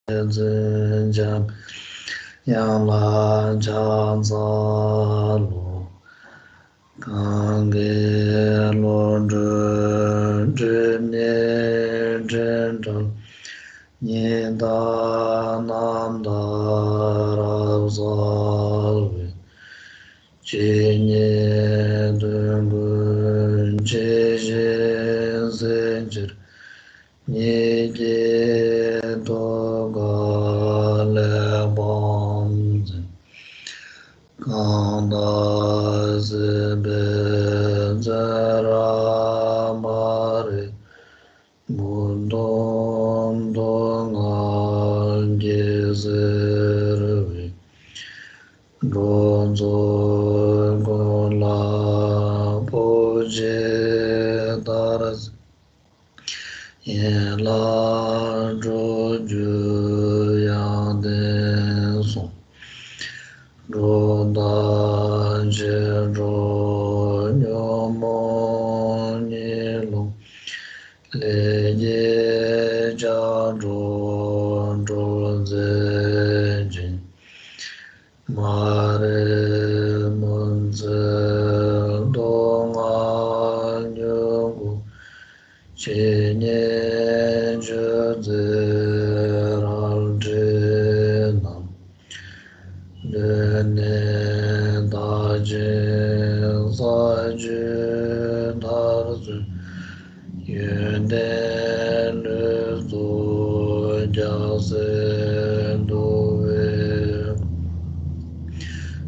Jam Yang La Chan Sa Lu Kang Ge Lo Zhen Zhen Ne Zhen Zheng Ni Da Nam Da Ra Sa Wei Chi Ni Dun Gun Chi Shin Sen Chir Ni Ji Do Ga Le Bang Zhen Kang Da Zi Be Zhe Ra Ma Re Mu Dong Dong An Ge Zi Re Wei Zhong Zong Gong La Po Je Da Zi Yin La Zhou Ju Yang Den Song Zhou Da Jie Zhou Niu Mo Ni Long Le Ye Jia Zhou Zhou Zhe Jin Ma Re Mun Zi Dong An Yu Gu Chi Nian Zhe Zi Ral Zhi Nam De Ne Da Jin Sa Ju Dar Zun Yun De Le Zu Jia Se Du Wei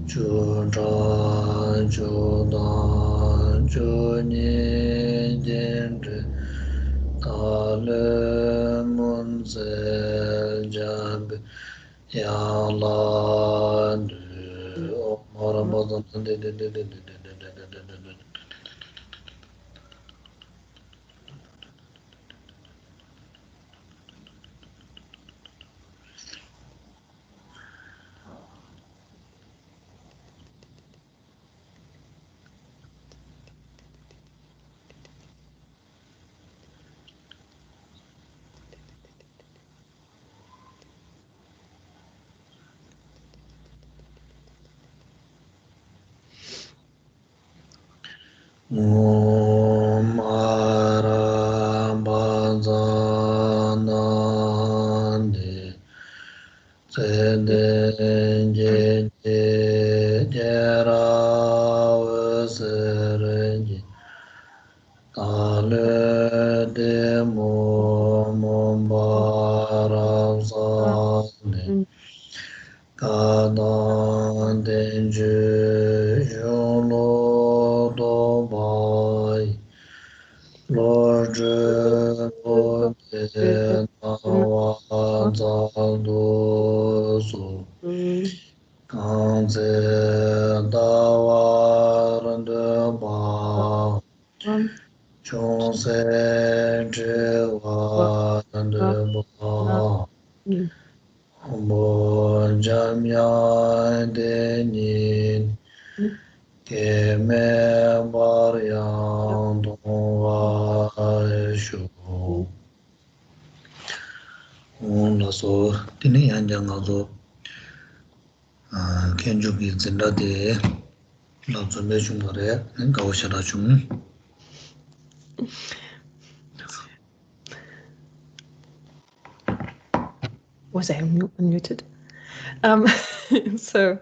Chu Zhan Chu Dan Chu Ni Jin Zhi Da Le Mun Zi Jia Bi Ya La Du Om Ra Ma Zan De Om Ara Ba Zan Nan De Zhen Den Je Je Je Ra We Se Ren Ji Da Le De Mo Mo Ba Ra Zan De Ka Dan Den Je Yong Lo Do Ba Yi Lo Zhe Lo De Na Wa Za Du Su Kang Zhe Da Wa Ren De Ba Chung Se Zhe Wa Ren De Ba Bo Jam Yang De Nin Ke Me Bar Yang Dong Wa Shu Om La So Tini Yang Jang Nga Zo Ken Ju Ki Zinda De La Zo Me Chung Ma Re Nga Wa Sha Da Chung Was I unmuted? So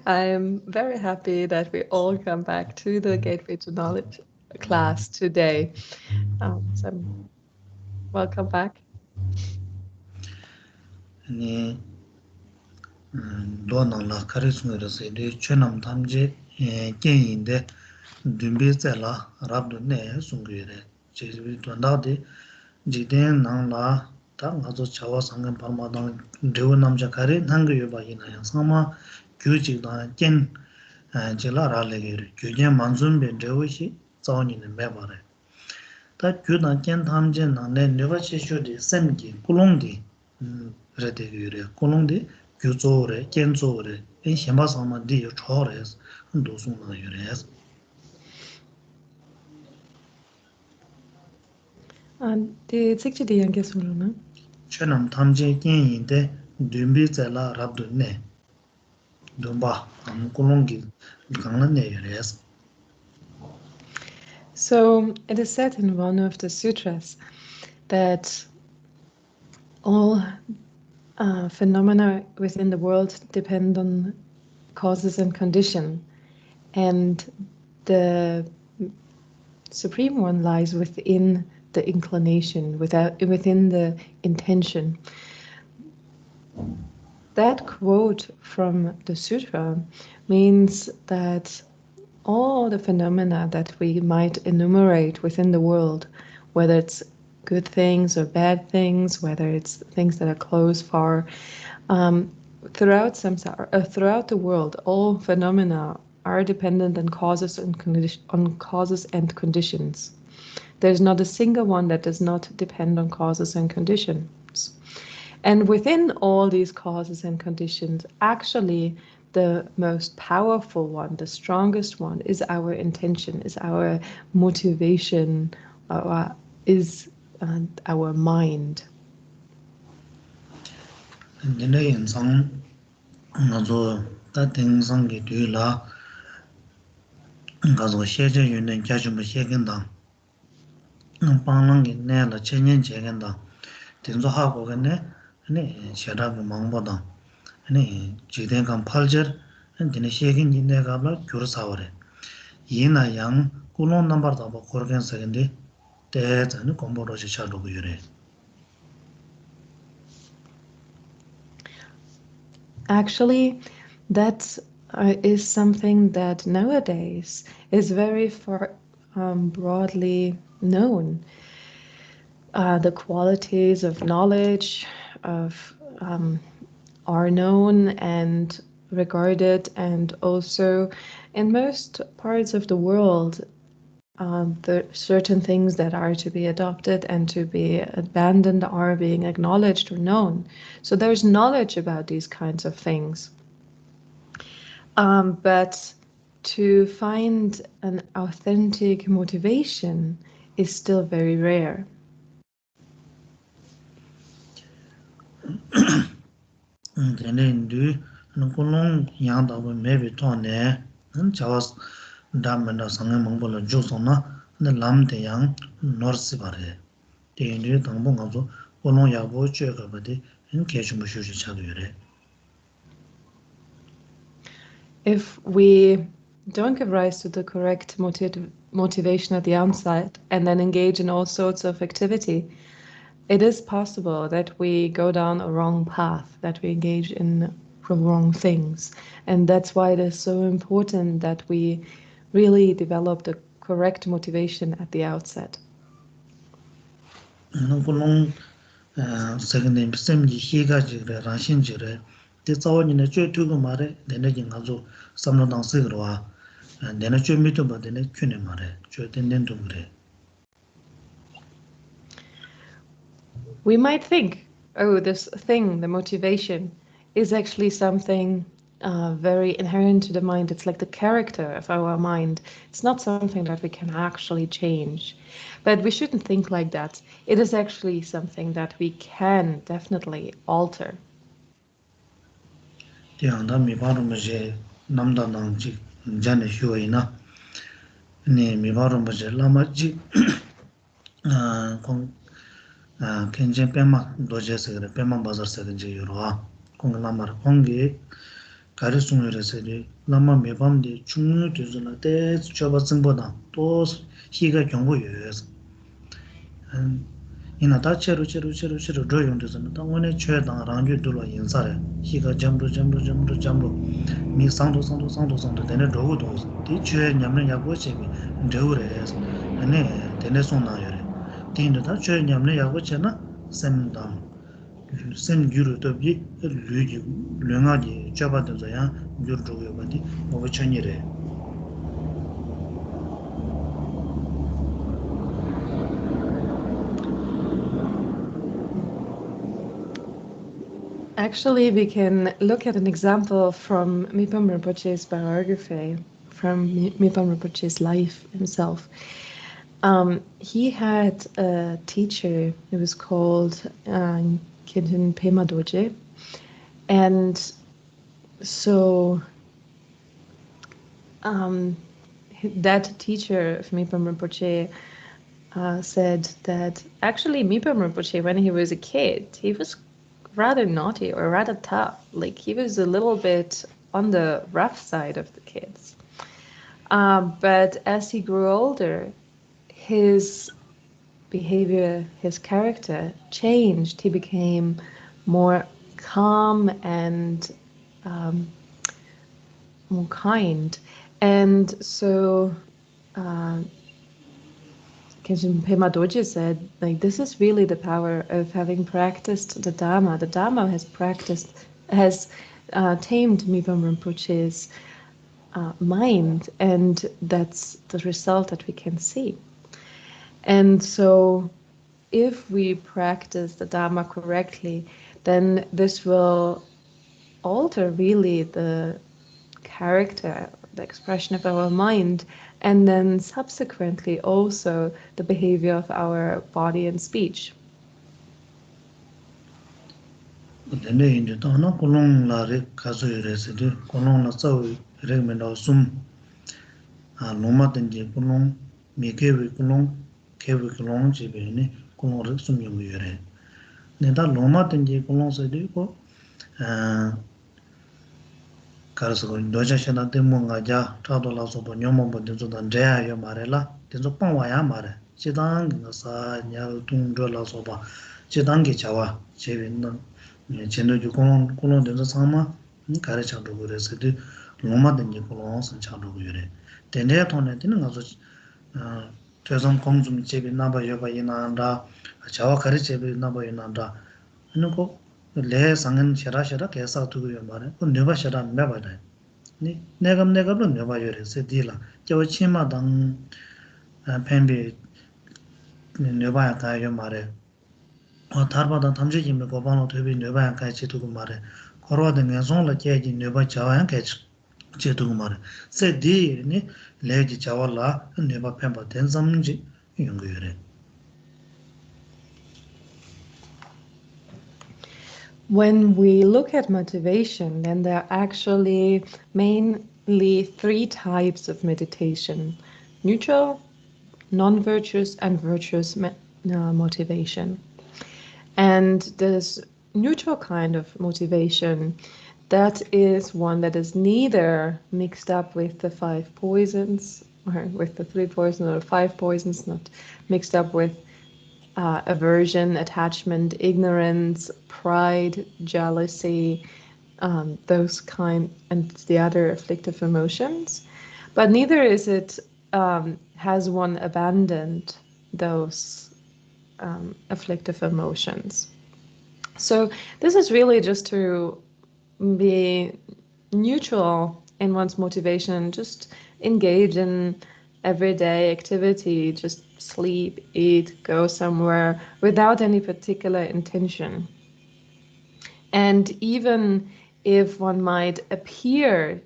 I'm very happy that we all come back to the Gateway to Knowledge class today. So welcome back. Ni Do Nang La Kari Sung Re Se De Chuen Nam Tham Je Ken Yin De Dun Bi Zai La Rab Du Ne Sung Ge Re Che Bi Tuan Da De Ji Den Nang La Ta Nga Zo Cha Wa Sang Gen Par Ma Dang Dewa Nam Ja Kari Nang Ge Yo Ba Yin Na Yang Sang Ma Gyu Ji Dan Ken Je La Ra Le Ge Re Gyu Jen Man Zun Be Dewa Shi Zao Ni Ne Me Ba Re Ta Gyu Dan Ken Tham Je Nang Ne Ne Ba Che Shu De Sem Ki Kulong Di Re De Ge Re Kulong Di Gyu Zo Re Ken Zo Re En Shen Ba Sang Ma Di Yo Cho Re Do Sung Na Yo Re Det tyckte det jag såg nu. Chenam Tamje Yin de Dumbi Zela Rabdune Dumba Kulungi Gangane Yes. So it is said in one of the sutras that all phenomena within the world depend on causes and condition, and the Supreme One lies within the inclination, within the intention. That quote from the sutra means that all the phenomena that we might enumerate within the world, whether it's good things or bad things, whether it's things that are close, far, throughout samsara, throughout the world, all phenomena are dependent on causes and conditions. There's not a single one that does not depend on causes and conditions. And within all these causes and conditions, actually, the most powerful one, the strongest one, is our intention, is our motivation, is our mind. Actually, that is something that nowadays is very broadly known. The qualities of knowledge are known and regarded, and also in most parts of the world, the certain things that are to be adopted and to be abandoned are being acknowledged or known. So there's knowledge about these kinds of things. But to find an authentic motivation is still very rare. If we don't give rise to the correct motivation at the onset and then engage in all sorts of activity, it is possible that we go down a wrong path, that we engage in the wrong things. And that's why it is so important that we really develop the correct motivation at the outset. We might think, oh, this thing, the motivation, is actually something very inherent to the mind. It's like the character of our mind. It's not something that we can actually change. But we shouldn't think like that. It is actually something that we can definitely alter. kenjen pema doje segre pema bazar segre je yorwa kong lamar kongi kari sungure segre lama mebam de chungnu tuzuna te choba tsingbo da to higa kyongbo yoyos ina ta cheru ro yung tuzuna ta ngone chwe dang rangyu dulwa yinsare higa jamru mi sangto tene rogu doz di chwe nyamne yagbo chegi ndewu reyes ane tene song na yore tīndu tā chō ñamne yāgō chē na sēm dāng, sēm gyūru tōp jī lū jī, lū ngā jī chōpa tō zā yāng gyūru chō yō bādi mōgō chō nyi rē. Actually, we can look at an example from Mipam Rinpoche's biography, from Mipam Rinpoche's life himself. He had a teacher who was called Kintin Pema Doje. And so that teacher of Mipam Rinpoche said that actually Mipam Rinpoche, when he was a kid, he was rather naughty or rather tough. Like he was a little bit on the rough side of the kids. But as he grew older, his behavior, his character changed. He became more calm and more kind. And so Kenshin Pema Doji said, like, this is really the power of having practiced the Dharma. The Dharma has tamed Mipam Rinpoche's mind, and that's the result that we can see. And so if we practice the Dharma correctly, then this will alter really the character, the expression of our mind, and then subsequently also the behavior of our body and speech. 가르서 노자셔나 데몽가자 차돌라서도 녀모보 된조단 제야요 말해라 된조 빵와야 말해 지당가사 냐를 동조라서봐 지당게 자와 제빈는 전도주 공론 된조 상마 가르쳐도 그래서도 로마든지 공론 선창도 그래 된내 돈에 되는 가서 최선 공좀 제빈 나봐요 봐이나다 자와 가르쳐비 나봐요 나다 이거 le sangen shara kesa tugu mare ko nyoba shara me ba dai ni negam no nyoba yore se dila jaw chima dang pembe nyoba ya ka yo mare o tarba da tamje jime go bano tobi nyoba ya ka chi tugu mare korwa de ngezon la che ji nyoba jawa ya ka chi tugu mare se di ni le ji jawa la nyoba pemba den samji yung yore. When we look at motivation, then there are actually mainly three types of meditation: neutral, non-virtuous, and virtuous motivation. And this neutral kind of motivation, that is one that is neither mixed up with the five poisons, or with the three poisons or five poisons, not mixed up with aversion, attachment, ignorance, pride, jealousy, those kind, and the other afflictive emotions. But neither is it, has one abandoned those afflictive emotions. So this is really just to be neutral in one's motivation, just engage in everyday activity, just sleep, eat, go somewhere without any particular intention. And even if one might appear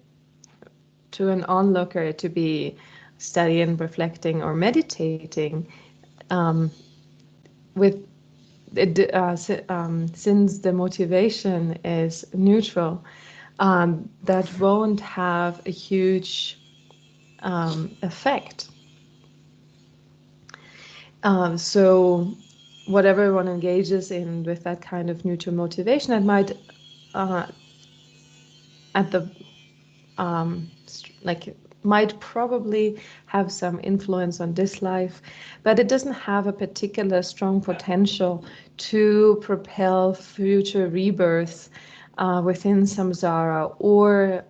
to an onlooker to be studying, reflecting, or meditating, since the motivation is neutral, that won't have a huge effect. So whatever one engages in with that kind of neutral motivation, it might might probably have some influence on this life, but it doesn't have a particular strong potential to propel future rebirth within samsara, or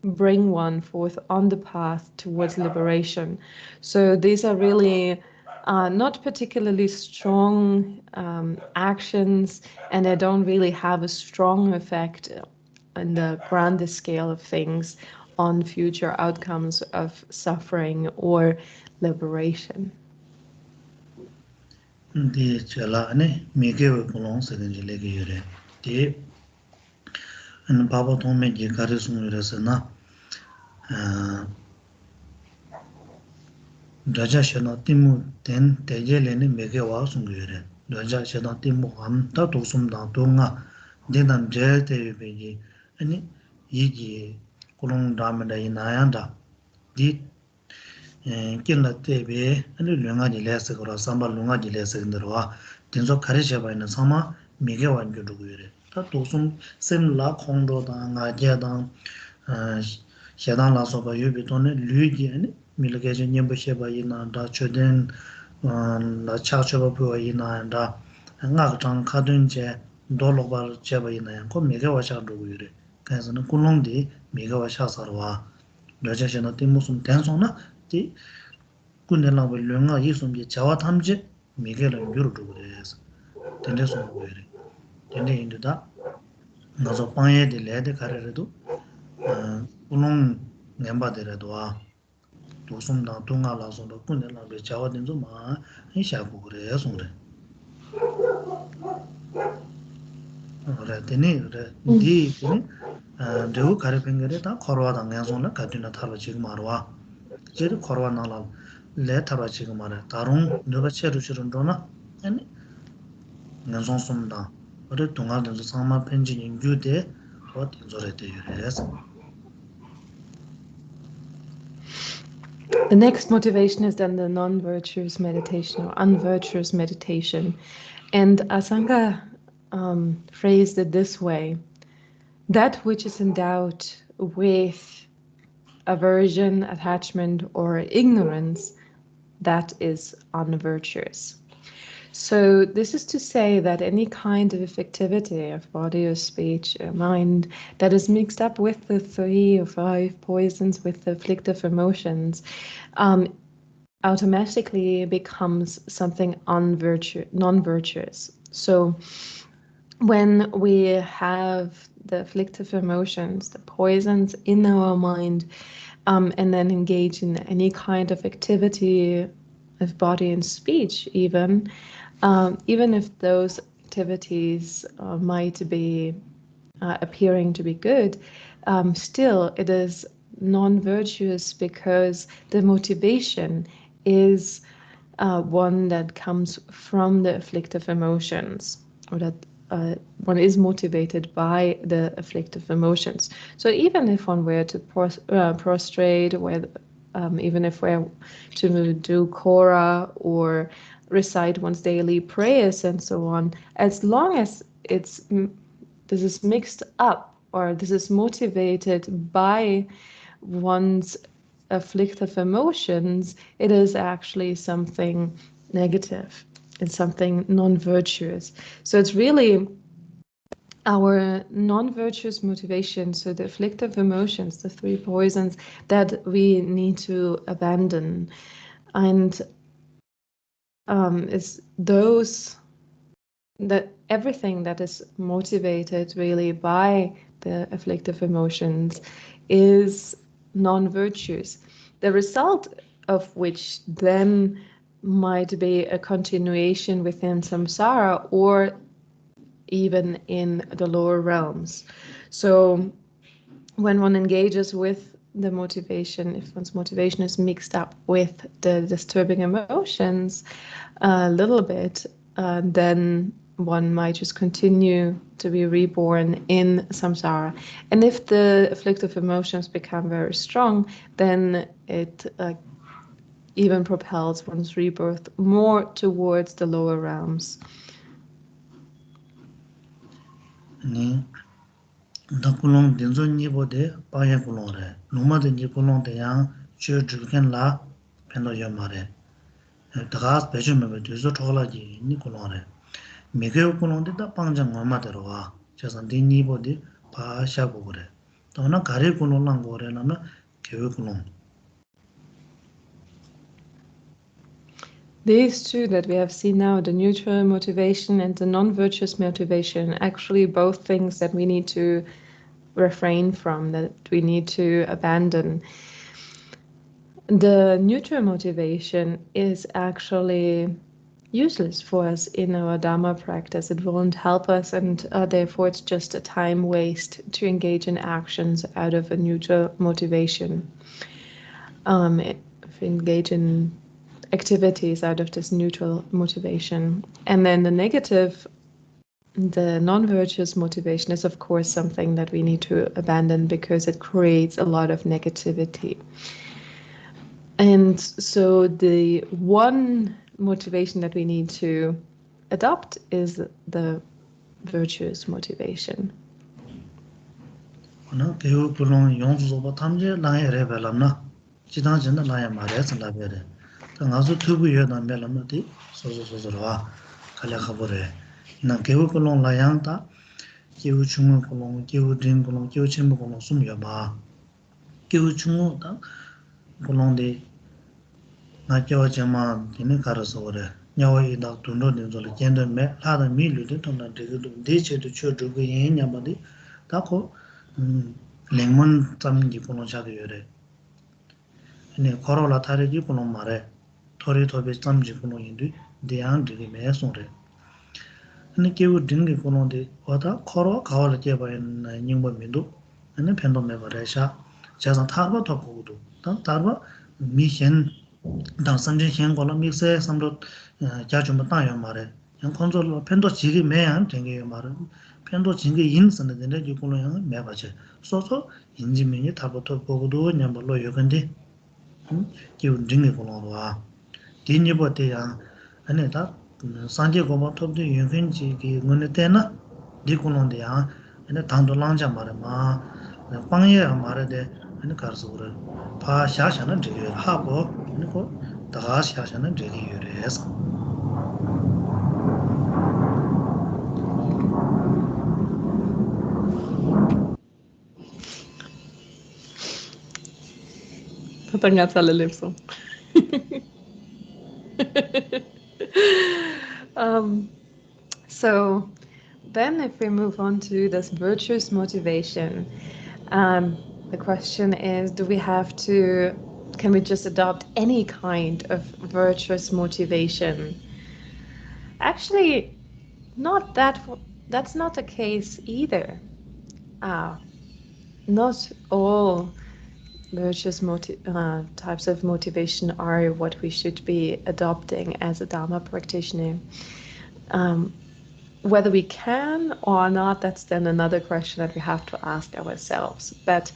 bring one forth on the path towards liberation. So these are really not particularly strong actions, and they don't really have a strong effect on the grander scale of things on future outcomes of suffering or liberation. Di chala ne mege kulong seden jile ge yore di an baba tong me ge kare sung yore se na raja shana timu ten teje le ne mege wa sung yore Raja Shedang Timu Ham, Ta Tusum Dang Tunga, Dinam Jete Beji, and Yiji Kulung Damada Inayanda, Di Killa Tebe, and Lunga di Lesser, Samba Lunga di Lesser in the Roa, Tinso Karishaba in the summer, Migawan Juduguire. Ta Tusum Sim La Kondo Dang, Ajadang, Shedang La Soba Yubitone, Luigi, and Milagation Yambusheba in Da Choden. La chakchaba piwa ina da ngak chang kadun che do lokbar cheba ina yang ko mega wa chak dhugu yore kansa na kulong di mega wa chak sarwa doja shena ti musum tensong na ti kunde langwa lunga yisum je chawa tamche mega la yuru dhugu resa tende song dhugu yore tende indi da nga zo panye di le de kare redu kulong ngenpa de redu wa dosum dang tunga la song da kunde langwa chawa tenzo ma yin sha gu re song re teni di teni dewu kare pengere ta korwa da ngen song la katuna tarwa chig marwa jiri korwa na la le tarwa chig marwa tarung nuba cheru chirun dona teni ngen song sum da ore tunga tenzo sangma penji yingyu de wa tenzo re te yore es. The next motivation is then the non-virtuous meditation or unvirtuous meditation. And Asanga phrased it this way: that which is endowed with aversion, attachment, or ignorance, that is unvirtuous. So this is to say that any kind of affectivity of body or speech or mind that is mixed up with the 3 or 5 poisons, with the afflictive emotions, automatically becomes something non-virtuous. So when we have the afflictive emotions, the poisons in our mind, and then engage in any kind of activity of body and speech, even if those activities might be appearing to be good, still it is non-virtuous because the motivation is one that comes from the afflictive emotions, or that one is motivated by the afflictive emotions. So even if one were to prostrate, even if we're to do Korah or recite one's daily prayers and so on, as long as this is mixed up, or this is motivated by one's afflictive emotions, it is actually something negative. It's something non-virtuous. So it's really our non-virtuous motivation, so the afflictive emotions, the 3 poisons, that we need to abandon. And it's those, that everything that is motivated really by the afflictive emotions is non-virtuous, the result of which then might be a continuation within samsara or even in the lower realms. So when one engages with the motivation, if one's motivation is mixed up with the disturbing emotions a little bit, then one might just continue to be reborn in samsara. And if the afflictive emotions become very strong, then it even propels one's rebirth more towards the lower realms. Ni da kulong denzo nipo de paya kulong re, numa de ni kulong de yang chio zhulken la pendo yo ma re, daga pecho mebe dezo chola ji ni kulong re, mege kulong de da pangja ngoma de rowa, chasan de nipo de pa sha go re, da wana gari kulong lang go re na na kewe kulong. These two that we have seen now, the neutral motivation and the non-virtuous motivation, actually both things that we need to refrain from, that we need to abandon. The neutral motivation is actually useless for us in our Dharma practice. It won't help us, and therefore it's just a time waste to engage in actions out of a neutral motivation. If we engage in activities out of this neutral motivation. And then the negative, the non-virtuous motivation is of course something that we need to abandon because it creates a lot of negativity. And so the one motivation that we need to adopt is the virtuous motivation. 나 개우 불론 용수소바 탐제 나에 레벨람나 지당진다 나에 말해서 나베레 당아서 투부여 남벨람나디 소소소소와 칼라카보레 나 개우 불론 라양다 개우 중문 불론 개우 딩 불론 개우 첨부 불론 숨여봐 개우 중문다 불론데 나 겨워지마 되는 가르서 그래 냐와이다 돈도는 저 젠더메 라다 미르데 돈다 되게도 대체도 쳐주고 얘냐마디 다고 랭몬 땀기 보는 자도 요래. 네, 코로나 타르기 보는 말에 토리 토비 땀지 보는 인도 대안 되게 매송래. 근데 개우 등기 보는데 와다 코로 가을 개발은 닝범민도 근데 팬도 매버래샤 자산 타고 더 보고도 다르바 미현 당 선진 현 거는 믹스에 삼도 자주 뭐 따요 말에 양 컨트롤 팬도 지기 매한 되게 말은 팬도 진게 인선데 되는데 이거는 매바지 소소 인지면이 다부터 보고도 냠벌로 요근데 기운 등에 보러와 뒤니버때야 아니다 산제 고모 톱도 유근지 그 문에 때나 디고는데야 근데 당도 랑자 말마 빵예 말에 아니 가서 그래 파 샤샤는 되게 하고 그리고 다 샤샤는 되게 요래서 Hat ein ganz alle lieb so. So then if we move on to this virtuous motivation, the question is, can we just adopt any kind of virtuous motivation? Actually, that's not the case either. Not all virtuous types of motivation are what we should be adopting as a Dharma practitioner. Whether we can or not, that's then another question that we have to ask ourselves. But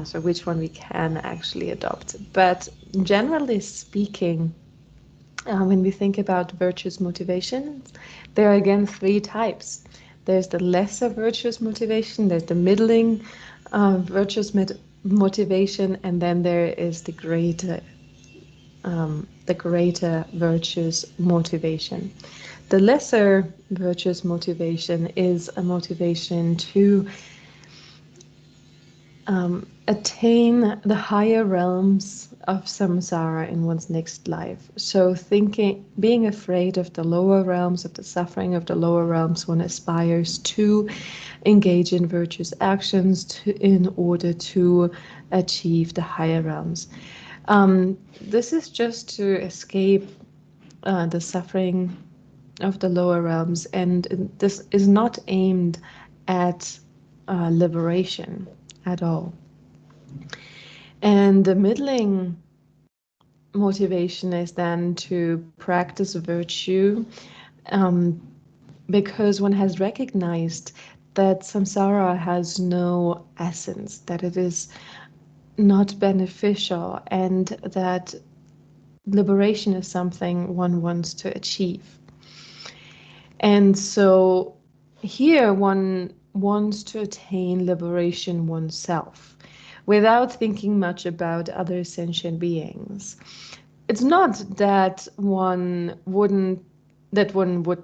so which one we can actually adopt. But generally speaking, when we think about virtuous motivation, there are again three types. There's the lesser virtuous motivation, there's the middling virtuous motivation, and then there is the greater virtuous motivation. The lesser virtuous motivation is a motivation to attain the higher realms of samsara in one's next life. So being afraid of the lower realms, of the suffering of the lower realms, one aspires to engage in virtuous actions in order to achieve the higher realms. This is just to escape the suffering of the lower realms, and this is not aimed at liberation at all. And the middling motivation is then to practice virtue because one has recognized that samsara has no essence, that it is not beneficial, and that liberation is something one wants to achieve. And so here one wants to attain liberation oneself without thinking much about other sentient beings. It's not that one would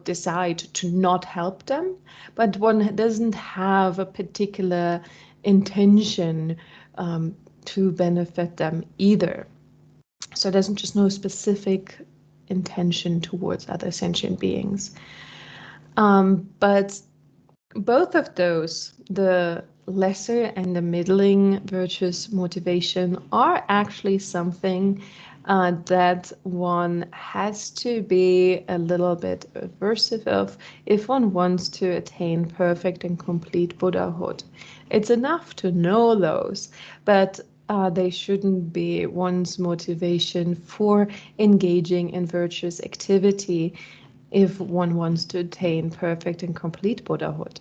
decide to not help them, but one doesn't have a particular intention to benefit them either. So there's just no specific intention towards other sentient beings. But both of those, the lesser and the middling virtuous motivation, are actually something that one has to be a little bit aversive of if one wants to attain perfect and complete Buddhahood. It's enough to know those, but they shouldn't be one's motivation for engaging in virtuous activity if one wants to attain perfect and complete Buddhahood.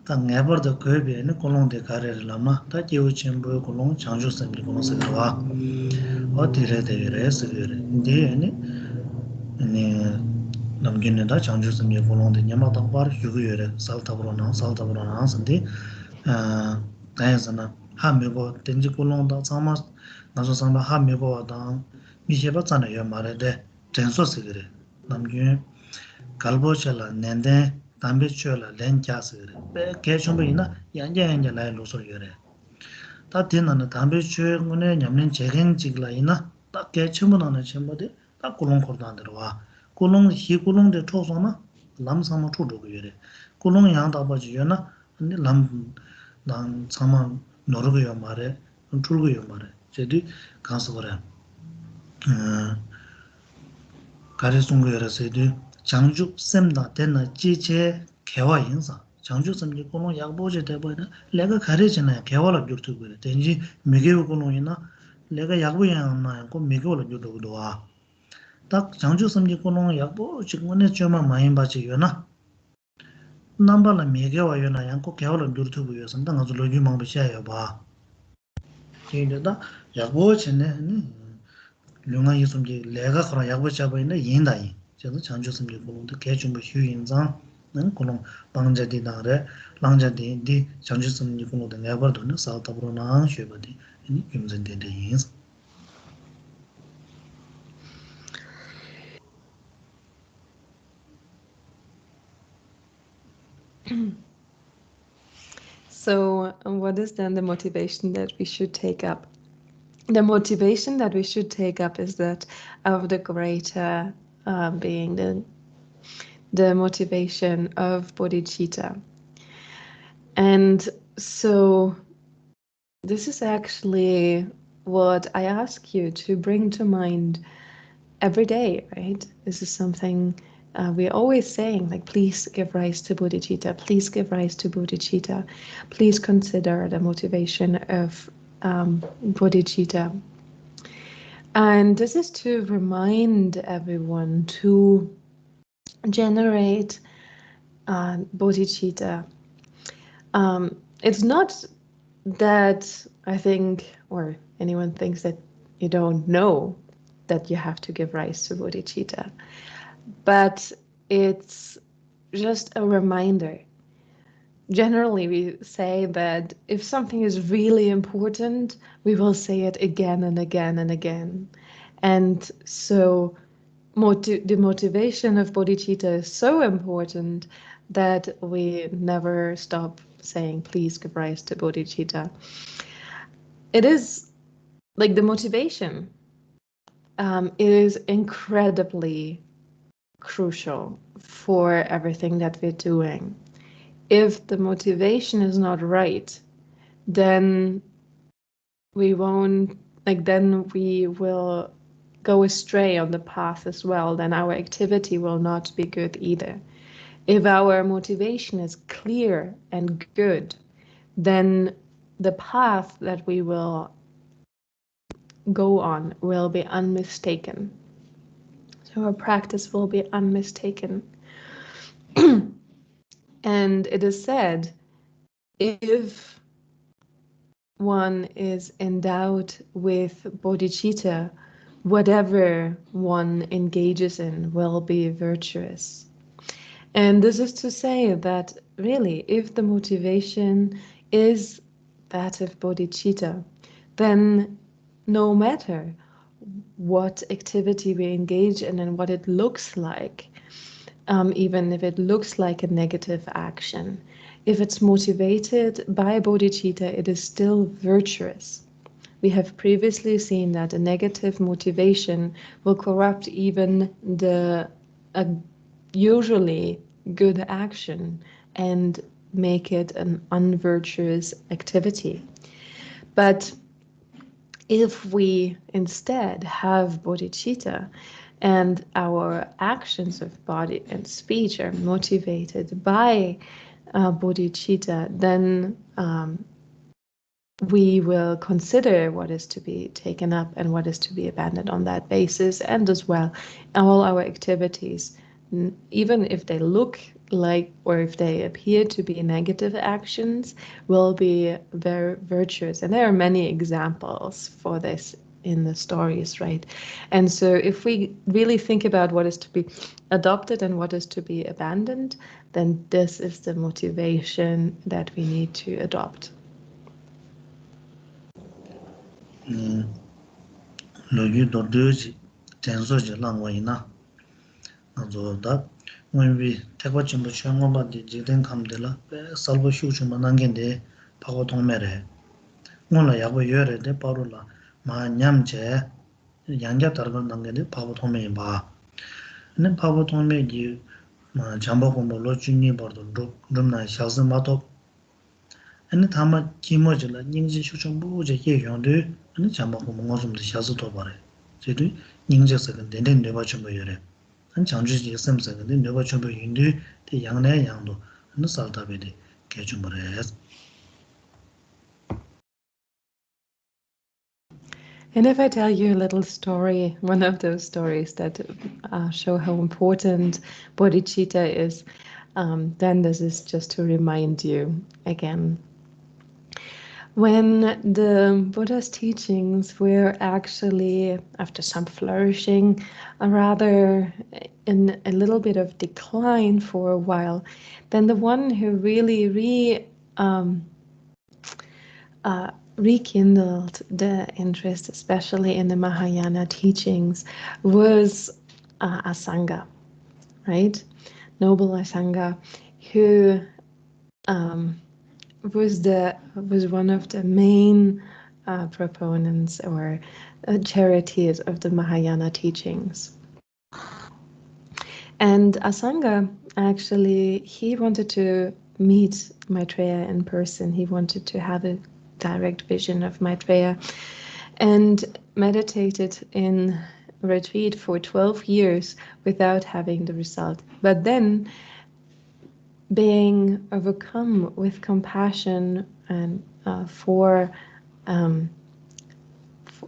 다 never the 거비에 콜롱데 가레라마 다 지우침부 콜롱 장주 셈리 콜롱 세와 어디래 되래 세르 인데니 아니 남긴다 장주 셈리 콜롱데 냐마다 바르 유고여래 살타브로나 선데 아 가야잖아 하메고 덴지 콜롱다 참마 나서 상바 하메고다 미제바잖아 요 말에데 전소스 그래 남긴 갈보철라 낸데 담비철라 렌자스르 베 개좀이나 양양양 라이 로소여레 다 되는 담비철군에 냠는 재행직라이나 딱 개침은 쳔모데 딱 꿀롱 거도 들어와 꿀롱 희꿀롱데 초소나 남상모 초도고여레 꿀롱 양다버지여나 근데 남 상마 노르고요 말에 줄고요 말에 제디 가서 그래 가르송거여서도 장주 셈다 되나 지체 개화 인사 장주 셈지 고노 약보제 되버나 내가 가르치나 개화를 줄투 그래 된지 미개고 고노이나 내가 약보야나 고 미개를 줄도도 와딱 장주 셈지 고노 약보 지금은 좀 많이 받지요나 남발라 미개와 요나 양고 개화를 줄투 그래서 당가 줄로지 망비셔야 봐 진짜다 약보체네 룡아 이송게 내가 그런 약보 잡아있는 인다이 저도 장주섬리 보는데 개중부 휴인장 는 그런 방자디나래 랑자디 장주섬리 보는데 내버도는 사다브로나 쉐바디 이 김전데데 인스 So, what is then the motivation that we should take up? The motivation that we should take up is that of the greater being, the motivation of bodhicitta. And so this is actually what I ask you to bring to mind every day, right? This is something we're always saying, like, please give rise to bodhicitta, please give rise to bodhicitta, please consider the motivation of bodhicitta. And this is to remind everyone to generate bodhicitta. It's not that I think, or anyone thinks that you don't know that you have to give rise to bodhicitta, but it's just a reminder. Generally, we say that if something is really important, we will say it again and again and again. And so the motivation of bodhicitta is so important that we never stop saying, please give rise to bodhicitta. It is like the motivation is incredibly crucial for everything that we're doing. If the motivation is not right, then we won't, then we will go astray on the path as well. Then our activity will not be good either. If our motivation is clear and good, then the path that we will go on will be unmistaken. So our practice will be unmistaken. And it is said, if one is endowed with bodhicitta, whatever one engages in will be virtuous. And this is to say that really, if the motivation is that of bodhicitta, then no matter what activity we engage in and what it looks like, even if it looks like a negative action, if it's motivated by bodhicitta, it is still virtuous. We have previously seen that a negative motivation will corrupt even the usually good action and make it an unvirtuous activity. But if we instead have bodhicitta, and our actions of body and speech are motivated by bodhicitta, then we will consider what is to be taken up and what is to be abandoned on that basis, and as well all our activities, even if they look like or if they appear to be negative actions, will be very virtuous. And there are many examples for this in the stories, right? And so if we really think about what is to be adopted and what is to be abandoned, then this is the motivation that we need to adopt. Logi dordoji tensoji langwa ina nazo da ngwenbi tekwa chimbo chungwa di jiden kamdela salbo shuchuma nangende pako tongmere ngola yabo yore de parula ma nyamche yangja tarban nangende pako tongme ba ane pako tongme di jamba kumbo lo chunyi bardo rumna shaksa mato ane tama kimoji la nyingji shuchumbu je ye yongdu ane jamba kumbo ngozumda shaksa to bare 제도 닝제서가 된된 내가 좀 보여래. 한 장주지 있으면서 근데 내가 좀 보이는데 대 양내 양도 한 살다베데 개좀 그래. And if I tell you a little story, one of those stories that show how important bodhicitta is, then this is just to remind you again. When the Buddha's teachings were actually, after some flourishing, rather in a little bit of decline for a while, then the one who really rekindled the interest, especially in the Mahayana teachings, was Asanga, right? Noble Asanga, who was one of the main proponents or charities of the Mahayana teachings. And Asanga, actually, he wanted to meet Maitreya in person. He wanted to have a direct vision of Maitreya, and meditated in retreat for 12 years without having the result. But then, being overcome with compassion and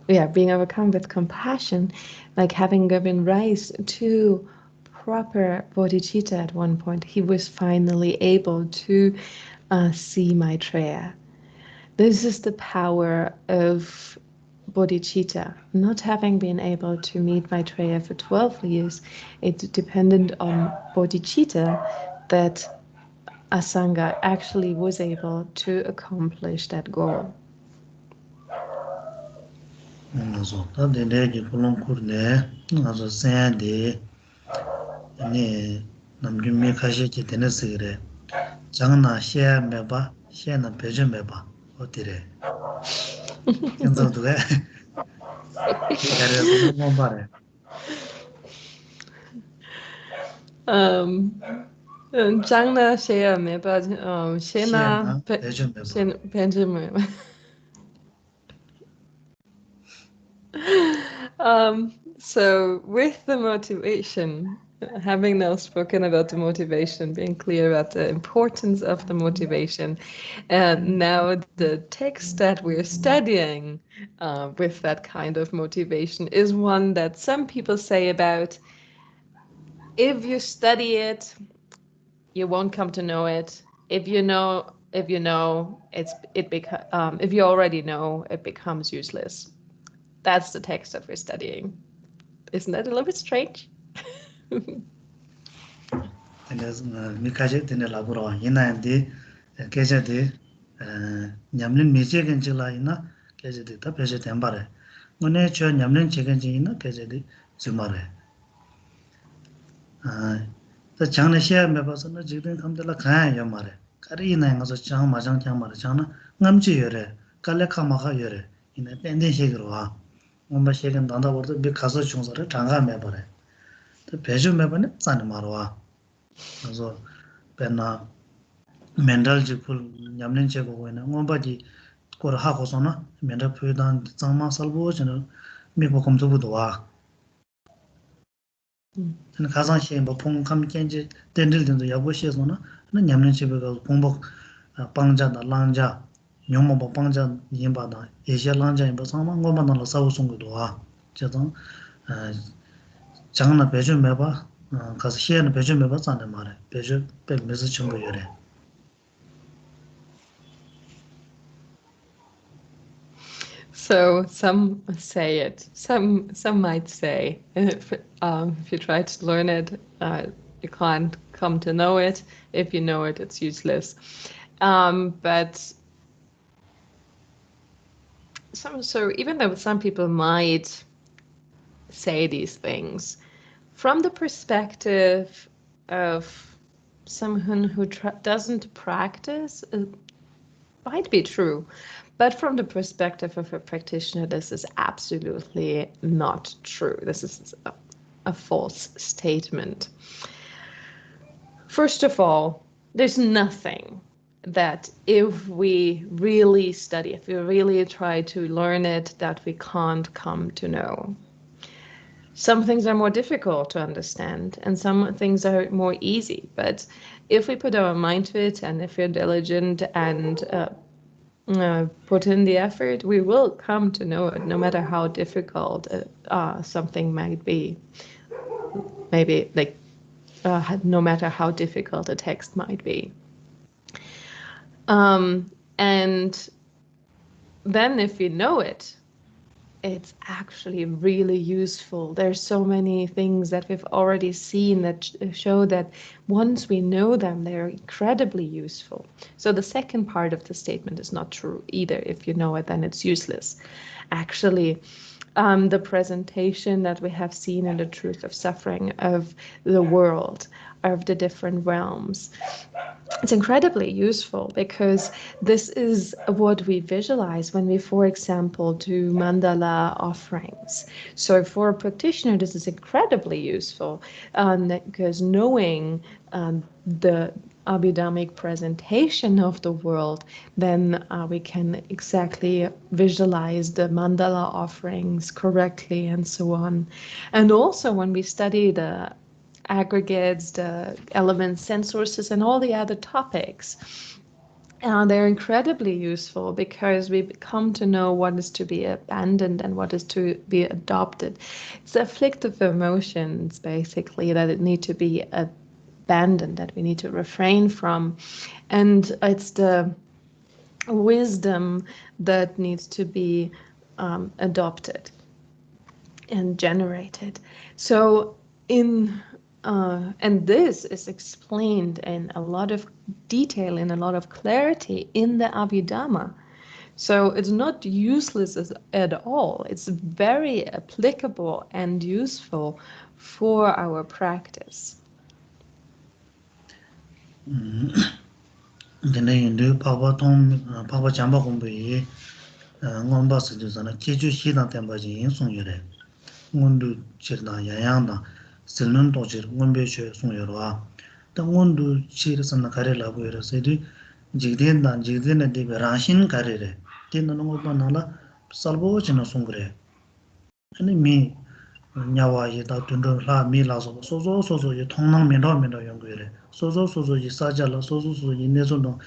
being overcome with compassion, like having given rise to proper bodhicitta at one point, he was finally able to see Maitreya. This is the power of bodhicitta. Not having been able to meet Maitreya for 12 years, it depended on bodhicitta that Asanga actually was able to accomplish that goal. 나서 다데데기 볼롱쿠르네 나서 세데 네 남김미 가시기 되는스그래 장나 시에 매바 시에나 배제 매바 어디래 현장도가 그래서 뭐 말해 Jangna shea meba shena Benjamin. So with the motivation, having now spoken about the motivation, being clear about the importance of the motivation, and now the text that we're studying with that kind of motivation is one that some people say about, if you study it, you won't come to know it. If you already know, it becomes useless. That's the text that we're studying. Isn't that a little bit strange? 미카제 되네 라고로 이나인데 계제데 냠는 미제겐지라 이나 계제데 다 배제 된바래 오늘 저 냠는 제겐지 이나 계제데 주말에 또 장내 시에 매봐서는 지금 감들라 가야 말에 가리나 가서 장 마장 말에 장나 남지 열에 깔래카마가 열에 이나 밴데 식으로 와 엄마 식은 난다 버도 비 가서 중서를 장가 매버래 또 배주 매버네 짠 말어 와 그래서 배나 멘탈 지풀 냠는 제고 거는 엄바지 걸 하고서나 멘탈 표현 장마 살고 저는 미국 검토부도 와 가상 시에 뭐 봉감 견지 덴들든도 야고 시에서는 냠는 집에 가서 봉복 빵자다 랑자 명모 빵자 인바다 예시 랑자 뭐 상만 것만 나서 싸우는 것도 와 저도 장나 배주 매봐 가서 시에는 배주 매봐 산다 말에 배주 배 메시지 좀 보여래. So some say it. Some might say if you try to learn it, you can't come to know it. If you know it, it's useless. But so even though some people might say these things, from the perspective of someone who doesn't practice, it might be true. But from the perspective of a practitioner, this is absolutely not true. This is a false statement. First of all, there's nothing that if we really study, if we really try to learn it, that we can't come to know. Some things are more difficult to understand and some things are more easy. But if we put our mind to it and if we're diligent and put in the effort, we will come to know it, no matter how difficult something might be. Maybe like no matter how difficult a text might be. And then if you know it, it's actually really useful. There's so many things that we've already seen that show that once we know them, they're incredibly useful. So the second part of the statement is not true either. If you know it, then it's useless. Actually, the presentation that we have seen in the truth of suffering of the world, of the different realms, it's incredibly useful because this is what we visualize when we, for example, do mandala offerings. So for a practitioner, this is incredibly useful because knowing the Abhidhammic presentation of the world, then we can exactly visualize the mandala offerings correctly and so on. And also when we study the aggregates, the elements, sense sources, and all the other topics. They're incredibly useful because we come to know what is to be abandoned and what is to be adopted. It's the afflictive emotions, basically, that it need to be abandoned, that we need to refrain from. And it's the wisdom that needs to be adopted and generated. So and this is explained in a lot of detail, in a lot of clarity in the Abhidhamma. So it's not useless at all. It's very applicable and useful for our practice. 근데 파바 잠바 공부에 원바스 주잖아. 제주 시당 때문에 인송이래. 원도 지르다 야양다. 쓸는 도지 원배셔 송여와. 원도 지르선나 가래라고 이래서도 지den에 대비 라신 가래래. 되는 것도 나라 살보지는 송그래. 아니 미 냐와이 다 둔도라 미라서 소소소소 이 통낭면도 연구래. 소소소소 이 사자라 소소소 이 내존도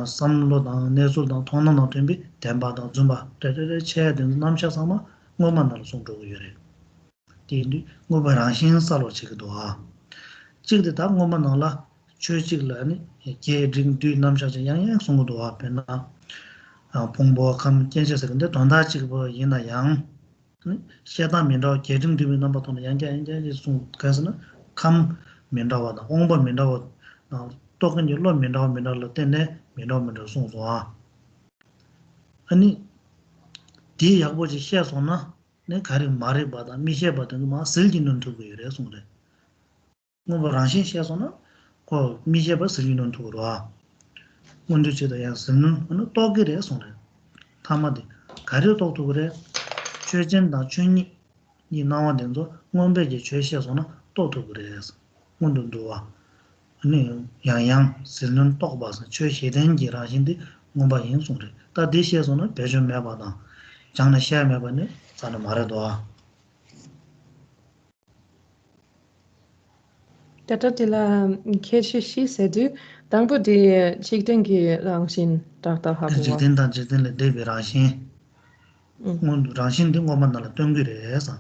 삼로당 내존도 통낭도 된비 덴바도 좀바 데데데 체된 남샤사마 뭐만나로 송도고래. 디디 뭐바라신 살로 지기도 와. 지기도 다 뭐만나라 최직라니 게딩 뒤 남샤자 양양 송도 와 변나 봉보 감建设 근데 돈다 지고 이나 양 시다 민도 계정 되면 넘버도 양자인제 좀 가서는 감 민도와다 홍보 민도 또근 일로 민도로 때네 민도 송소아 아니 뒤 약보지 시야서나 내 가리 말해 봐다 미셔 봐도 뭐 쓸기는 두고 이래 송래 뭐 라신 시야서나 고 미셔 봐 쓸기는 두고 와 먼저 제도 야서는 어느 또 그래 송래 타마디 가려도 또 그래 최전다 준이 이 나와된도 원배지 최시에서는 또도 그래서 원도도와 아니 양양 쓰는 또 봐서 최시된 기라신데 뭔가 인송래 다 대시에서는 배좀 해봐다 장나 시험해 봐네 자는 말해도 Datatila kechishi sedu dangbu di chikdengi rangshin data habuwa. Jikden jikden le debi rangshin, rangshin di ngoma nala tuangu re sa.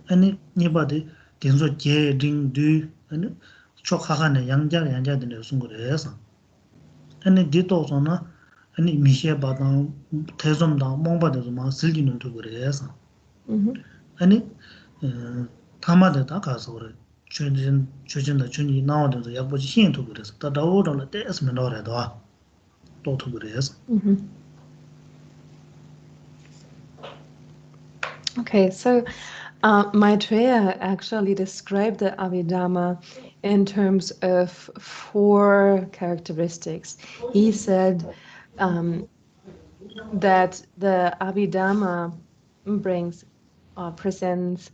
Ani nipa di tenzo je, ring, du, ani chok haha ne yangja dine sungu re sa. Ani di toso na, ani mishe ba dang, tezom dang, mongpa dezo ma silgi nun tugu re sa. Ani tama de da ka so re, chujin da chunji nao dezo yakbo chi xin tugu re sa. Ta dawo dang la des me no re doa, to tugu re sa. Okay, so Maitreya actually described the Abhidhamma in terms of 4 characteristics. He said that the Abhidhamma presents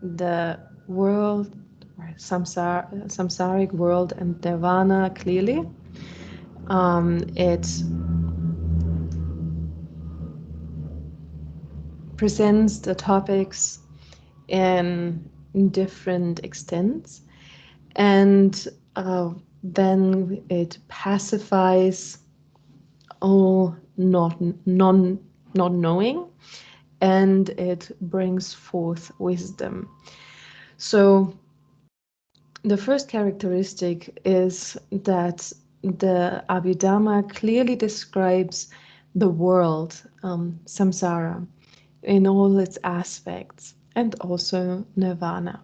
the world, or samsaric world and nirvana clearly. It presents the topics in different extents, and then it pacifies all not knowing, and it brings forth wisdom. So the first characteristic is that the Abhidhamma clearly describes the world, samsara, in all its aspects, and also nirvana.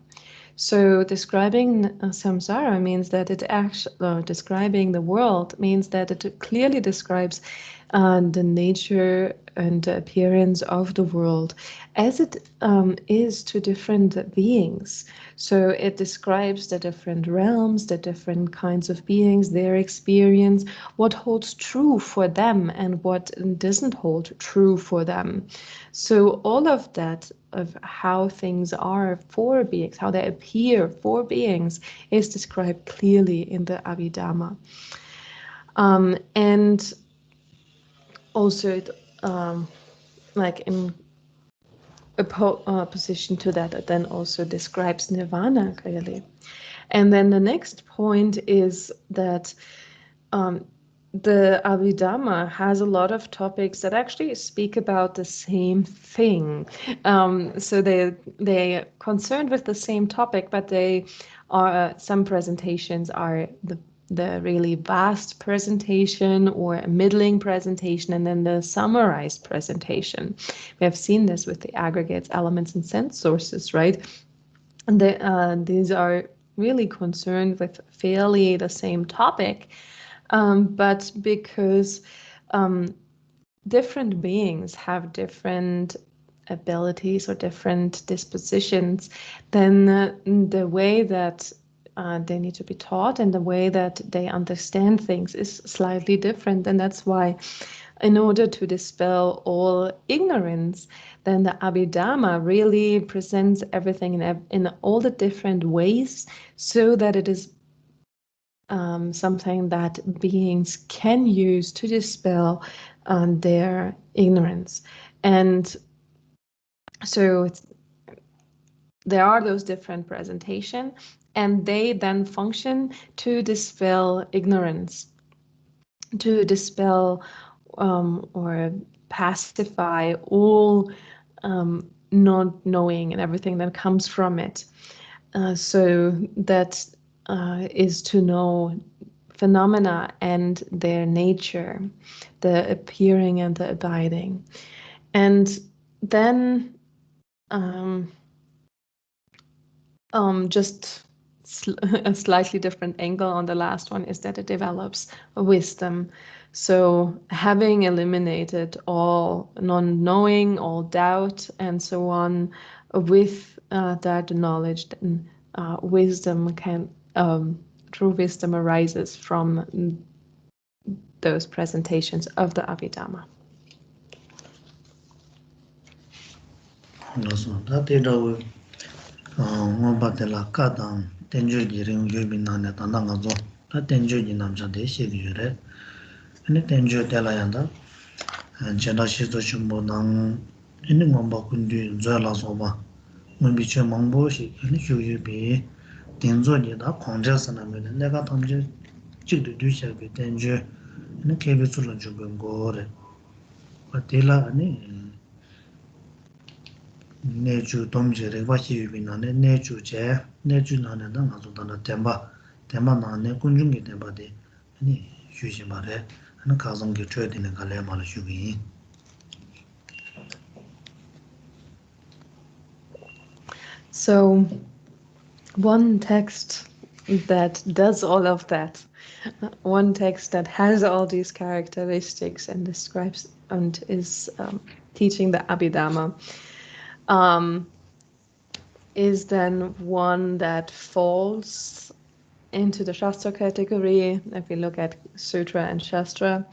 So describing samsara means that it actually, describing the world means that it clearly describes the nature and the appearance of the world as it is to different beings. So it describes the different realms, the different kinds of beings, their experience, what holds true for them and what doesn't hold true for them. So all of that, of how things are for beings, how they appear for beings, is described clearly in the Abhidhamma. And also it, like in opposition to that, it then also describes nirvana clearly. And then the next point is that the Abhidhamma has a lot of topics that actually speak about the same thing. So they're concerned with the same topic, but they are, some presentations are the really vast presentation or a middling presentation, and then the summarized presentation. We have seen this with the aggregates, elements, and sense sources, right? And these are really concerned with fairly the same topic, but because different beings have different abilities or different dispositions, then the way that they need to be taught and the way that they understand things is slightly different. And that's why, in order to dispel all ignorance, then the Abhidhamma really presents everything in all the different ways, so that it is something that beings can use to dispel their ignorance. And so there are those different presentations, and they then function to dispel ignorance, to dispel or pacify all not knowing and everything that comes from it. So that is to know phenomena and their nature, the appearing and the abiding. And then just a slightly different angle on the last one is that it develops wisdom. So having eliminated all non-knowing, all doubt, and so on, with that knowledge, then wisdom can, true wisdom arises from those presentations of the Abhidhamma. 딘조니다 공자스나면 내가 탐지 직도 뒤셔게 된주 네 개비술은 주변 거래 어디라 아니 내주 domjere washi yubinane neju je neju nane da ngazo dana temba nane kunjungi temba de ani shuji mare ana kazong ge chwe dine gale mala shugi. So one text that does all of that, one text that has all these characteristics and describes and is teaching the Abhidhamma, is then one that falls into the Shastra category if we look at Sutra and Shastra.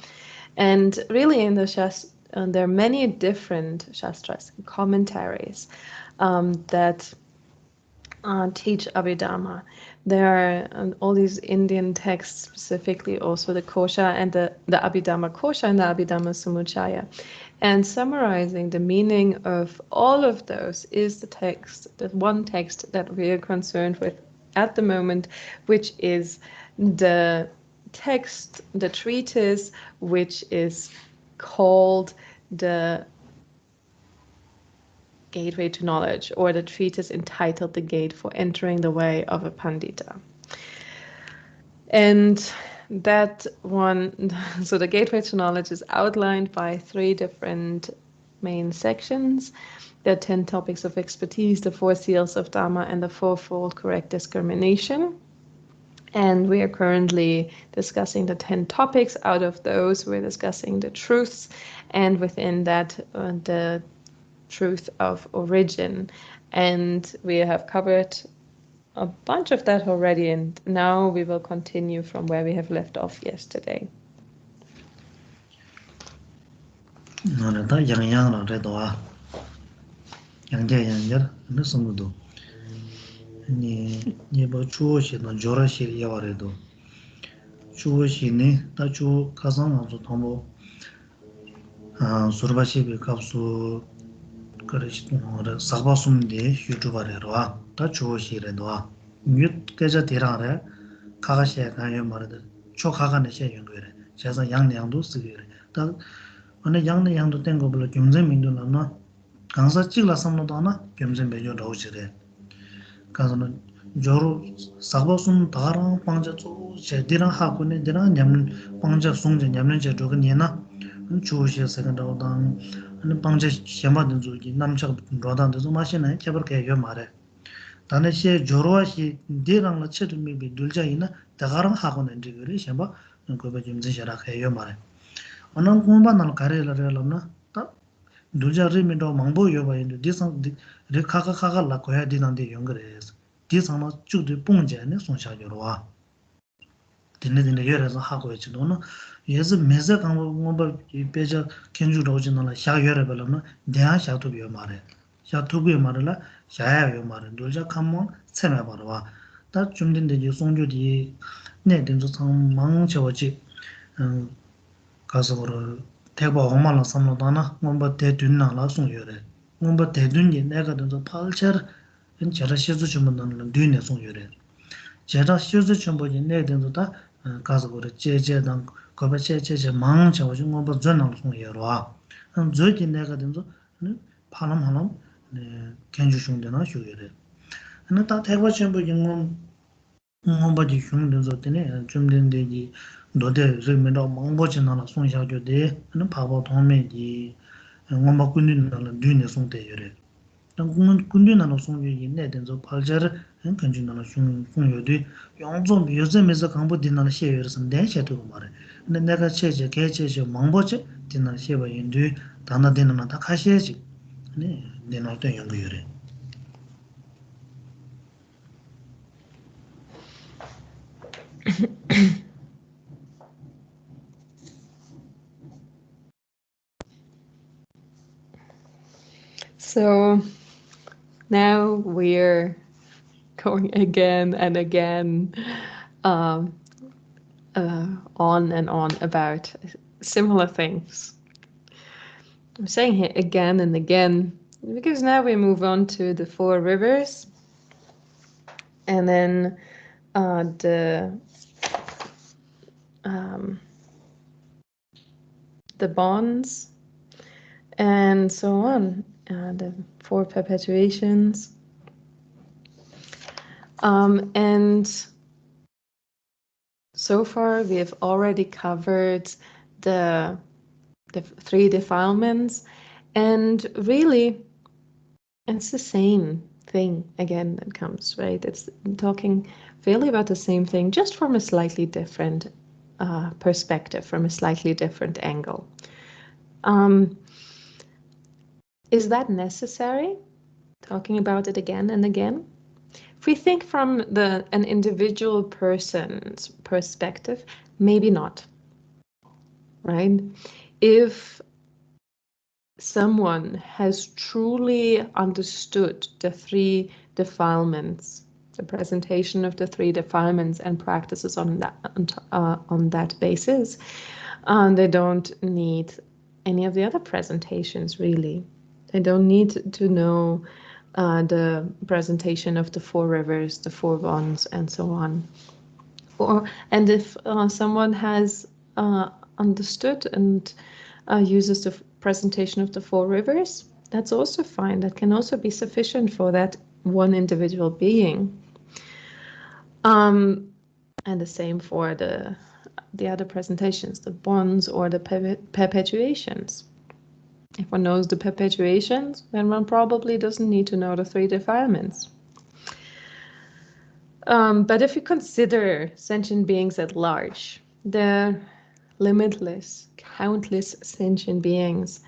And really in the Shastra, there are many different Shastras, commentaries that teach Abhidhamma. There are all these Indian texts, specifically also the Kosha and the Abhidhamma Kosha and the Abhidhamma Samuchaya. And summarizing the meaning of all of those is the text, the one text that we are concerned with at the moment, which is the text, the treatise, which is called the Gateway to Knowledge, or the treatise entitled The Gate for Entering the Way of a Pandita. And that one, so the Gateway to Knowledge is outlined by 3 different main sections. There are 10 topics of expertise, the 4 seals of Dharma, and the 4-fold correct discrimination. And we are currently discussing the 10 topics. Out of those, we're discussing the truths, and within that, the truth of origin. And we have covered a bunch of that already, and now we will continue from where we have left off yesterday. nana da yang la re do a yang ne sum do ni ba chu shi no jora shi ya wa re do chu shi ne da chu kazan ma zo tomo surba shi be kapsu 그래서 사바숨데 유튜버래로와 다 좋으시래도와 뉴 계좌 대라래 가가시에 가요 말들 초가가네 시 연구래 제가 양량도 쓰기래 다 어느 양량도 된 거불로 경쟁민도나 강사 찍라 삼노도나 경쟁 매요 나오시래 가서는 저로 사바숨 다랑 방자 조 제대랑 하고네 되나 냠 방자 송제 냠는 제 저거 니나 좋으셔서 간다고당 안 방제 시험하는 쪽이 남쪽 로단도 마시네 개벌게 요 말해 다네 시 조로와시 데랑라 체드미 비 둘자이나 다가랑 하고는 지그리 시험바 그거 좀 지셔라 해요 말해 어느 공부하는 가래라려나 다 둘자리미도 망보여 봐인데 디상 리카카카가 거야 되는데 연결해서 디상마 쭉도 봉제네 손샤죠와 dinne yöre서 하고 있지 너는 예서 매서 강고 뭐 배저 견주로 오지는 샤 여러 별로는 대한 샤투비어 말해 샤투비어 말라 샤야요 말은 놀자 감모 세매 봐라 다 좀된데 송조디 내든서 상 망쳐지 가서 그러 대바 엄마랑 삼노다나 뭔가 대둔나라 송여래 뭔가 대둔이 내가 된서 팔처 저러 시주 주문는 뒤에 송여래 제가 시주 전부지 내든서다 가서 그래 제제당 거바 제제 망쳐 가지고 뭐 전화 송여와 저기 내가 된서 파람하람 네 견주 중되나 쇼여래 하나 다 대바 전부 영문 뭐바지 중된서 때네 좀 된데지 너데 저면도 망보지나라 송샤교데 하는 바보 동매지 뭐마 군인나라 뒤에 송대여래 당군 군인나라 송여이 내든서 팔자를 근준나라 송여도 영종 요즘에서 강보디나라 시여서 내셔도 말해 근데 내가 체제 개체제 망보지 디나라 시여 인도 다나되는 다 가셔야지 네 내놓던 연구여래 So now we're going again and again on and on about similar things. I'm saying here again and again because now we move on to the 4 rivers. and then the bonds, and so on, the 4 perpetuations. And so far we have already covered the 3 defilements, and really it's the same thing again that comes, right? It's talking fairly about the same thing, just from a slightly different perspective, from a slightly different angle. Is that necessary? Talking about it again and again? If we think from an individual person's perspective, maybe not, right? If someone has truly understood the 3 defilements, the presentation of the 3 defilements, and practices on that basis, they don't need any of the other presentations, really. They don't need to know the presentation of the 4 rivers, the 4 bonds, and so on. And if someone has understood and uses the presentation of the 4 rivers, that's also fine. That can also be sufficient for that one individual being. And the same for the other presentations, the bonds or the perpetuations. If one knows the perpetuations, then one probably doesn't need to know the 3 defilements. But if you consider sentient beings at large, they're limitless, countless sentient beings,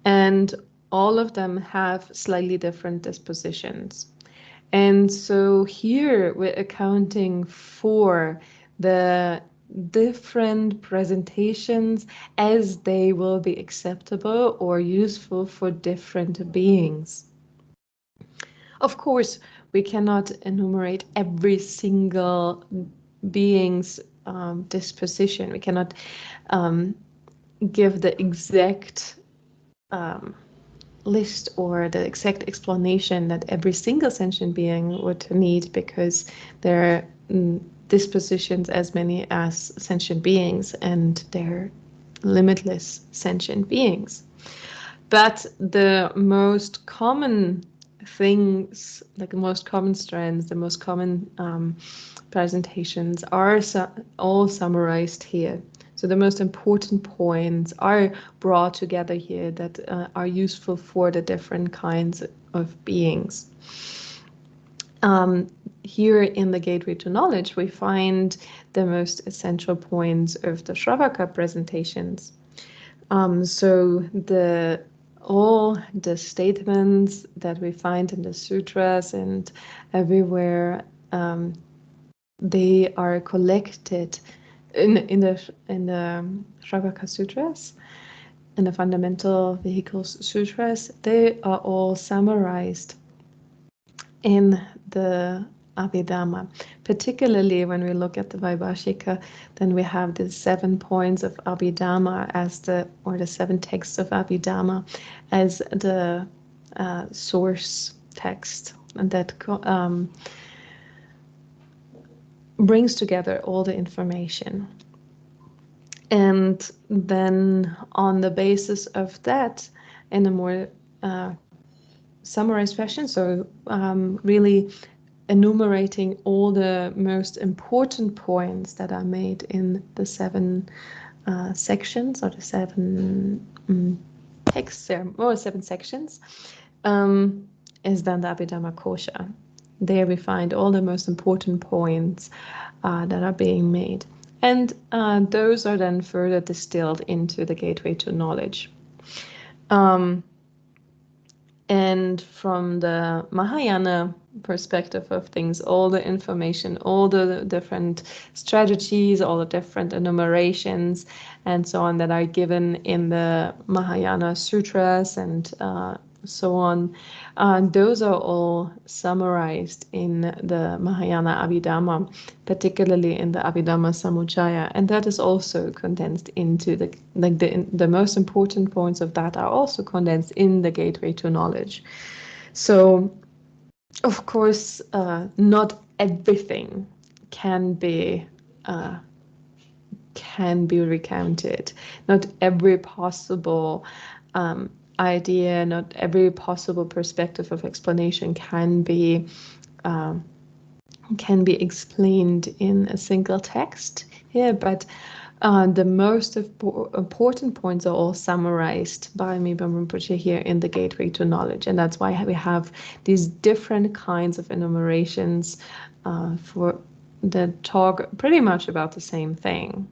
and all of them have slightly different dispositions. And so here we're accounting for the different presentations as they will be acceptable or useful for different beings. Of course, we cannot enumerate every single being's disposition. We cannot give the exact list or the exact explanation that every single sentient being would need, because there are dispositions as many as sentient beings, and they're limitless sentient beings. But the most common things, like the most common strands, the most common presentations are all summarized here. So the most important points are brought together here that are useful for the different kinds of beings. Here in the Gateway to Knowledge, we find the most essential points of the Shravaka presentations. So all the statements that we find in the sutras and everywhere, they are collected in the Shravaka Sutras, in the Fundamental Vehicles Sutras. They are all summarized in the Abhidhamma. Particularly when we look at the Vaibhashika, then we have the 7 points of Abhidhamma or the 7 texts of Abhidhamma as the source text, and that brings together all the information. And then on the basis of that, in a more summarized fashion, so really enumerating all the most important points that are made in the 7 sections, or the 7 texts, or 7 sections, is then the Abhidhamma Kosha. There we find all the most important points that are being made. And those are then further distilled into the Gateway to Knowledge. And from the Mahayana perspective of things, all the information, all the different strategies, all the different enumerations, and so on that are given in the Mahayana Sutras and so on, those are all summarized in the Mahayana Abhidhamma, particularly in the Abhidhamma Samuccaya, and that is also condensed into the most important points of that are also condensed in the Gateway to Knowledge. So, of course, not everything can be recounted. Not every possible idea, not every possible perspective of explanation can be explained in a single text here, but the most important points are all summarized by Mibam Rinpoche here in the Gateway to Knowledge, and that's why we have these different kinds of enumerations for that talk pretty much about the same thing.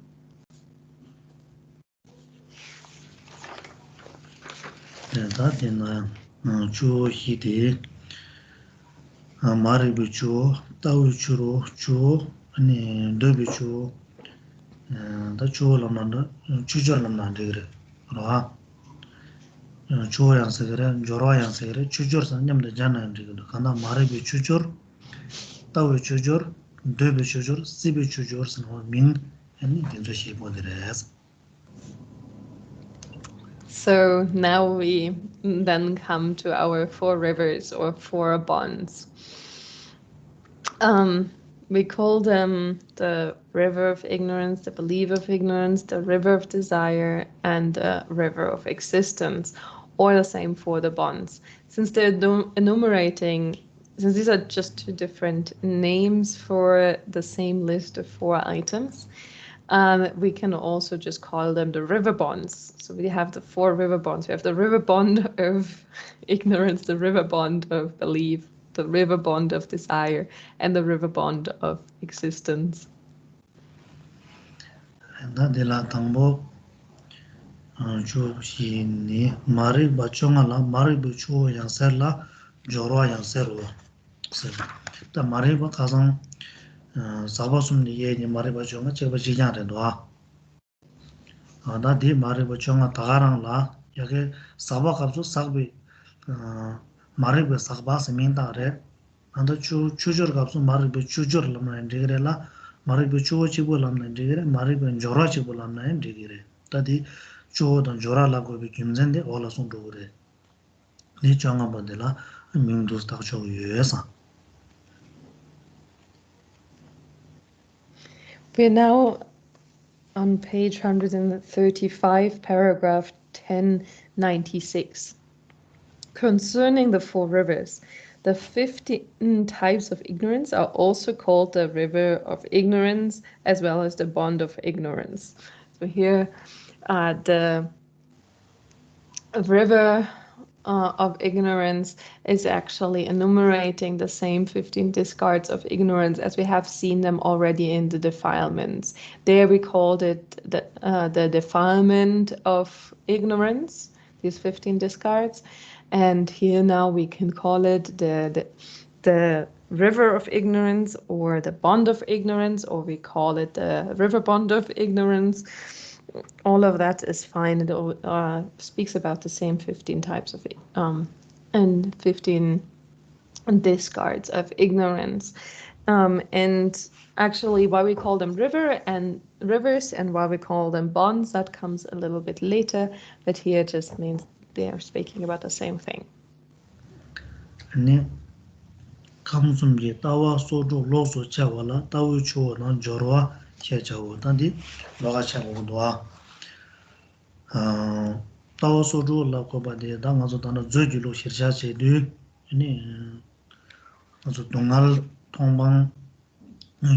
So now we then come to our 4 rivers or 4 bonds. We call them the river of ignorance, the belief of ignorance, the river of desire, and the river of existence, or the same for the bonds. Since they're enumerating, since these are just 2 different names for the same list of 4 items, we can also just call them the river bonds. So we have the 4 river bonds. We have the river bond of ignorance, the river bond of belief, the river bond of desire, and the river bond of existence. And that de la tambo chu shi ni mari ba chonga la mari bu chu yang ser la joro yang ser wo se ta mari ba khasang sabasum ni ye ni mari ba chonga che ba ji jang de do da de mari ba chonga tagarang la ya ke saba kapsu sagbi mari ba sagba se min ta re anda chujur kapsu mari ba chujur lam na digre la mari ba chu chi bo lam na digre mari ba joro chi bo lam na digre ta di chu dan jora la go bi kimzen de ola sun do re ni changa ba de la min dos ta chu yesa. We're now on page 135, paragraph 1096. Concerning the 4 rivers, the 15 types of ignorance are also called the river of ignorance as well as the bond of ignorance. So here the river of ignorance is actually enumerating the same 15 discards of ignorance as we have seen them already in the defilements. There we called it the defilement of ignorance, these 15 discards, and here now we can call it the river of ignorance or the bond of ignorance, or we call it the river bond of ignorance. All of that is fine. It speaks about the same 15 types of and 15 discards of ignorance. And actually why we call them rivers and why we call them bonds, that comes a little bit later, but here it just means they are speaking about the same thing. 감숨 게 따와 소조 로소 차와라 따위 추어나 저러와 체차고 단디 로가 차고도와 따와 소조 라고바데 당아서 단어 저기로 시샤체드 아니 아주 동알 통방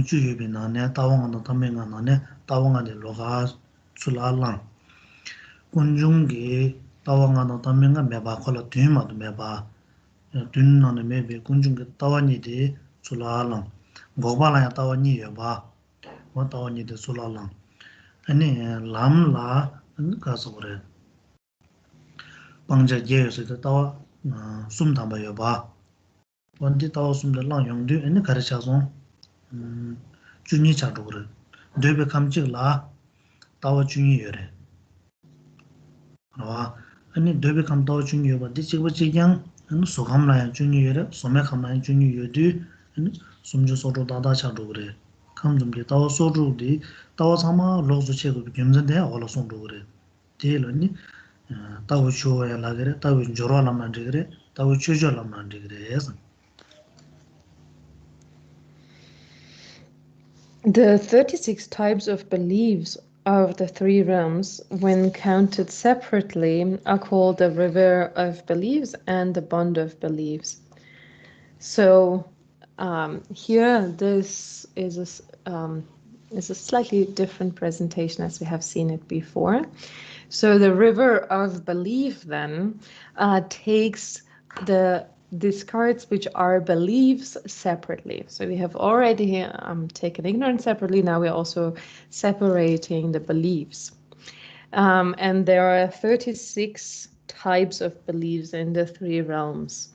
주유비나네 따왕한다 담행하나네 따왕한데 로가 출라랑 군중게 따왕한다 담행가 메바콜라 뒤마도 메바 dunno me be kunjung ge tawani de sulalang gobala ya tawani ya ba wa tawani de sulalang ani lam la ka so re pangja je se de tawa sum ta ba ya ba wan di tawa sum de lang yong de ani kar cha so junyi cha do re de be kam chi la tawa junyi ye re wa ani de be kam tawa junyi yo ba di chi ba chi yang 소감라야 중요해라 소매감라야 중요해도 숨주 소로 다다 차도 그래 감좀게 다워 소로디 다워 사마 로즈 체고 겸전돼 올라 손도 그래 데르니 다워 쇼야 라그래 다워 조로라만 그래 다워 추조라만 그래 The 36 types of beliefs of the three realms, when counted separately, are called the river of beliefs and the bond of beliefs. So here, this is a slightly different presentation as we have seen it before. So the river of belief then takes the discards which are beliefs separately. So we have already taken ignorance separately. Now we're also separating the beliefs. And there are 36 types of beliefs in the three realms.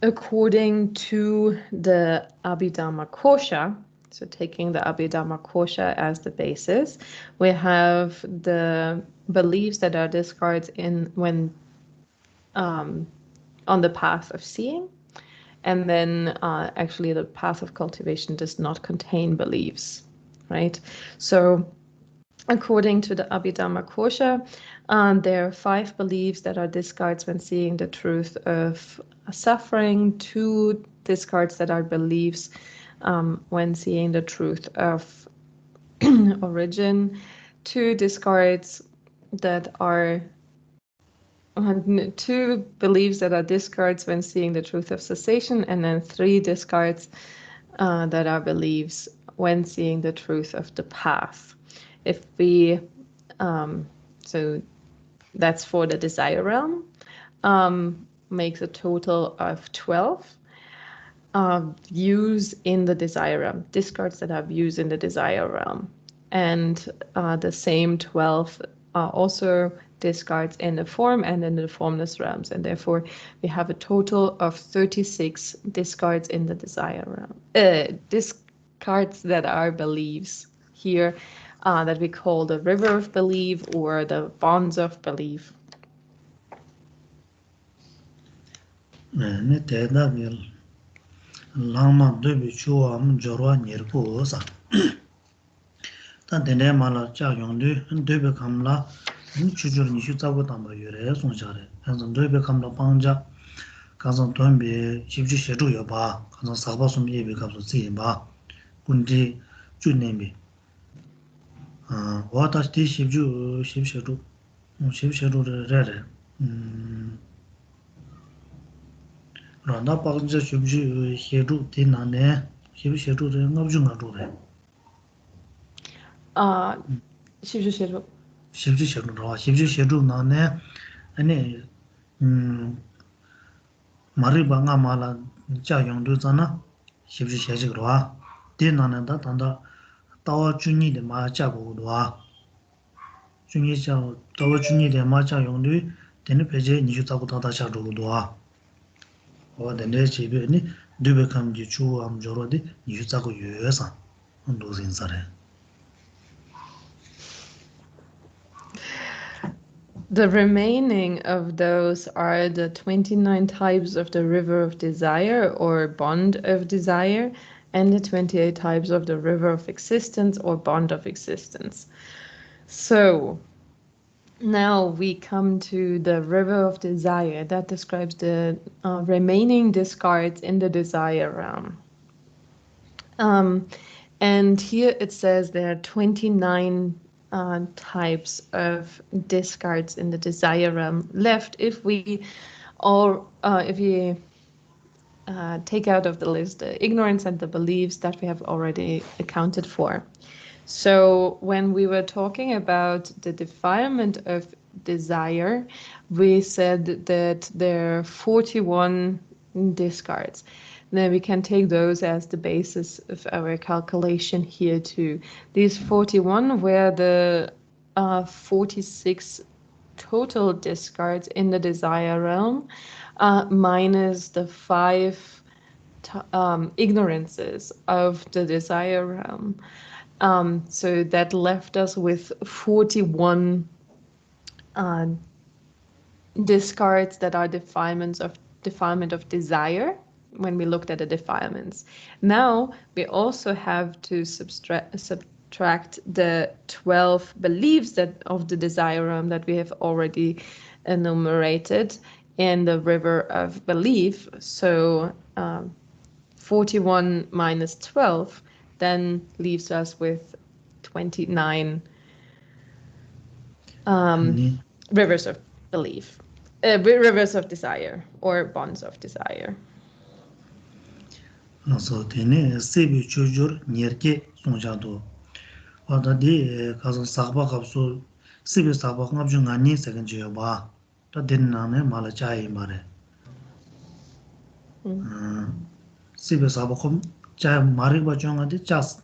According to the Abhidhamma Kosha, so taking the Abhidhamma Kosha as the basis, we have the beliefs that are discards in when on the path of seeing, and then actually the path of cultivation does not contain beliefs, right? So according to the Abhidhamma Kosha, there are 5 beliefs that are discards when seeing the truth of suffering, 2 discards that are beliefs when seeing the truth of origin, 2 discards that are 2 beliefs that are discards when seeing the truth of cessation, and then 3 discards that are beliefs when seeing the truth of the path. If we, so that's for the desire realm, makes a total of 12 views in the desire realm, discards that are views in the desire realm. And the same 12 also discards in the form and in the formless realms. And therefore, we have a total of 36 discards in the desire realm. Discards that are beliefs here that we call the river of belief or the bonds of belief. 네 대답을 랑마 되비 추암 저와 니르고사 단데네 말라 자용도 되비 감라 추주르 니슈 잡고 담바 요래 송자래 항상 되비 감라 방자 가서 돈비 집주 셰주여 봐 가서 사바숨 예비 값도 지에 봐 군디 주네미 와다스티 집주 집셰주 집셰주를 rāndā pākñcā shubhī xieru tī nāne, xieru xieru rē ngāpchū ngā rū rē. Shibju xieru. Xieru xieru rā, xieru xieru nāne, anī mārī bā ngā māla jā yōngdū tsa nā, xieru xieru rā, tī nāne tā tāndā tāwā chūnyi dē mā jā gu rā. Chūnyi jā, tāwā chūnyi dē mā jā yōngdū, tēne pēchē nīshū tā gu tā tā chā rū rā. The remaining of those are the 29 types of the river of desire or bond of desire, and the 28 types of the river of existence or bond of existence. So now we come to the river of desire that describes the remaining discards in the desire realm. And here it says there are 29 types of discards in the desire realm left if we take out of the list the ignorance and the beliefs that we have already accounted for. So when we were talking about the defilement of desire, we said that there are 41 discards. Then we can take those as the basis of our calculation here too. These 41 were the 46 total discards in the desire realm, minus the 5 ignorances of the desire realm. So that left us with 41 discards that are defilement of desire when we looked at the defilements. Now we also have to subtract the 12 beliefs of the desire realm that we have already enumerated in the river of belief. So 41 minus 12 then leaves us with 29 rivers of belief, rivers of desire or bonds of desire. So tene sebi chujur nyerke sonjado. Wada di kaso sakba kapsu sebi sakba ngabju ngani sekan chiyo ba. Ta den nane mala chayi mare. Sebi sakba kum chayi mari ba chunga di chas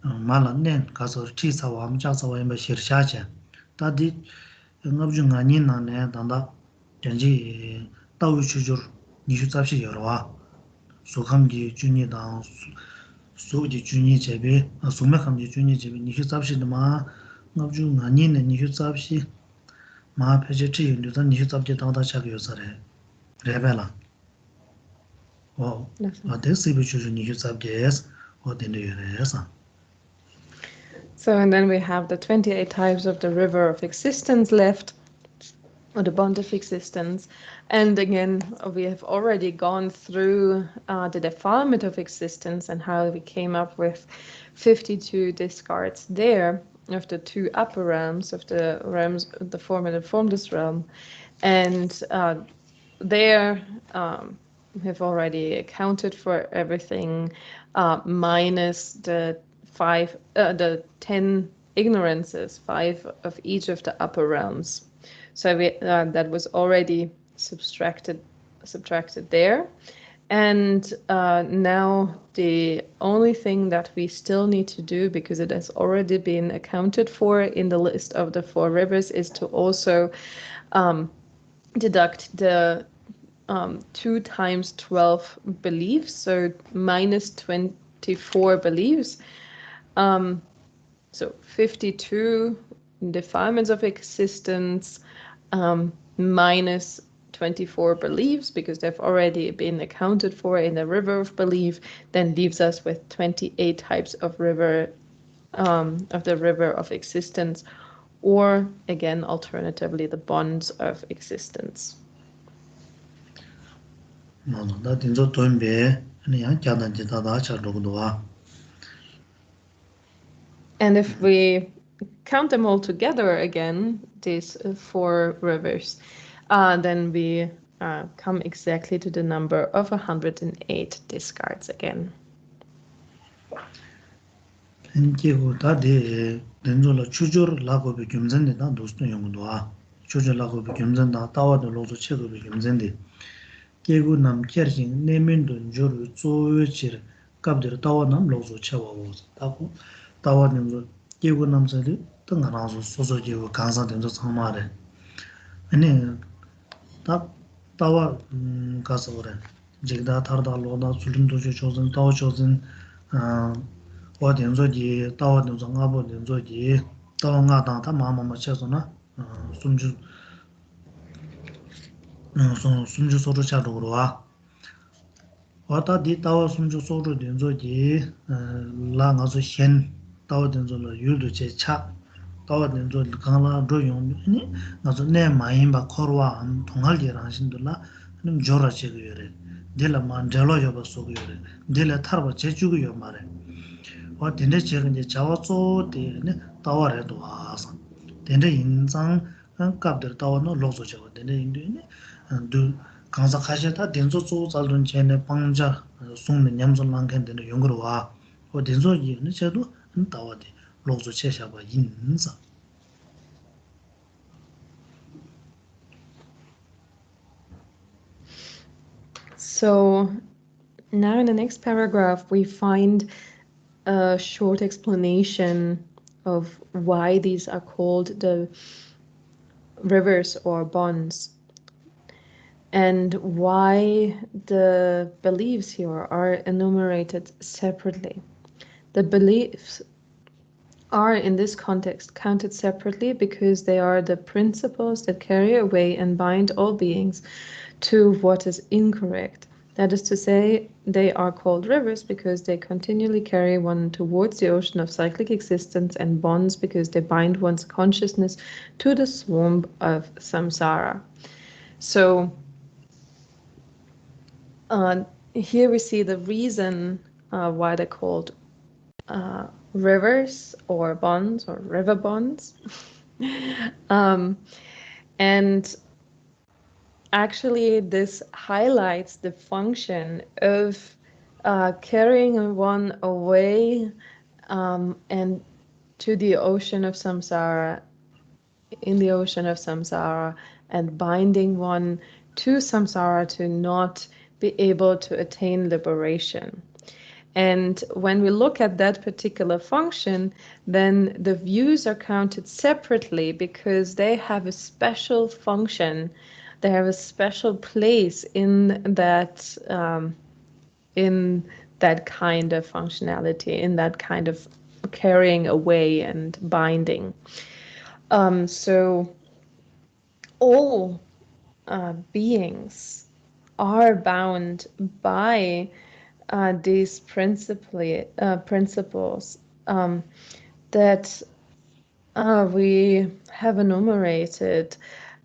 mala nen kaso chi sawa am cha sawa imba shir shache. Ta di ngabju ngani nane danda janji tawu chujur nishu tsabshi yorwa. Sukhamgi junyi dang sukdi junyi chebe, sumekhamgi junyi chebe nishu tsabshi dama ngabju ngani na nishu tsabshi maa peche chi yundu zan nishu tsabshi dangda chak yosare rebe la ade sibi chuju nishu tsabshi es dende yore esa. So, and then we have the 28 types of the river of existence left, or the bond of existence. And again, we have already gone through the defilement of existence and how we came up with 52 discards there of the two upper realms of the realms, the form and the formless realm. And there we have already accounted for everything minus the 10 ignorances, 5 of each of the upper realms. So we, that was already subtracted there. And now the only thing that we still need to do, because it has already been accounted for in the list of the 4 rivers, is to also deduct the 2 times 12 beliefs, so minus 24 beliefs. So 52 defilements of existence minus 24 beliefs, because they've already been accounted for in the river of belief, then leaves us with 28 types of river of the river of existence, or again alternatively the bonds of existence. And if we count them all together again, these 4 rivers, then we come exactly to the number of 108 discards again. Kegu nam kerjing nemen dun joru zoyo chir kabdir tawa nam lozo chewa woz. Tawa nimzo kegu nam sali tanga ranzo soso kegu kansa dimzo tsangma re. Ani tawa kasa wore. Jigda tarda loda sulun dojo chozin, tawa chozin, wa dimzo di, tawa dimzo ngabo dimzo di, tawa nga tanga ta maa mama chezo na sumju soru cha rogorwa. Wata di tawa sumju soru denzo di la nga su hen tawa denzo la yudu che cha tawa denzo kang la ro yung nga su ne ma yinba korwa tongal di rangshin do la jora che go yore de la ma jalo yoba so go yore de la tarba che chu go yore mare wa dende che gen je chawa zo de tawa re do asa dende yin zang kapder tawa no lo so che dende yin du 강사 카시다 덴조 조 잘던 전에 방자 송네 냠존 랑켄데 용거와 어 덴조 이는 저도 따와데 로조 체샤바 인자. So now in the next paragraph we find a short explanation of why these are called the rivers or bonds, and why the beliefs here are enumerated separately. The beliefs are in this context counted separately because they are the principles that carry away and bind all beings to what is incorrect. That is to say, they are called rivers because they continually carry one towards the ocean of cyclic existence, and bonds because they bind one's consciousness to the swarm of samsara. So here we see the reason why they're called rivers or bonds or river bonds. And actually, this highlights the function of carrying one away and to the ocean of samsara, in the ocean of samsara, and binding one to samsara to not be able to attain liberation. And when we look at that particular function, then the views are counted separately because they have a special function. They have a special place in that kind of functionality, in that kind of carrying away and binding. So all beings are bound by these principles that we have enumerated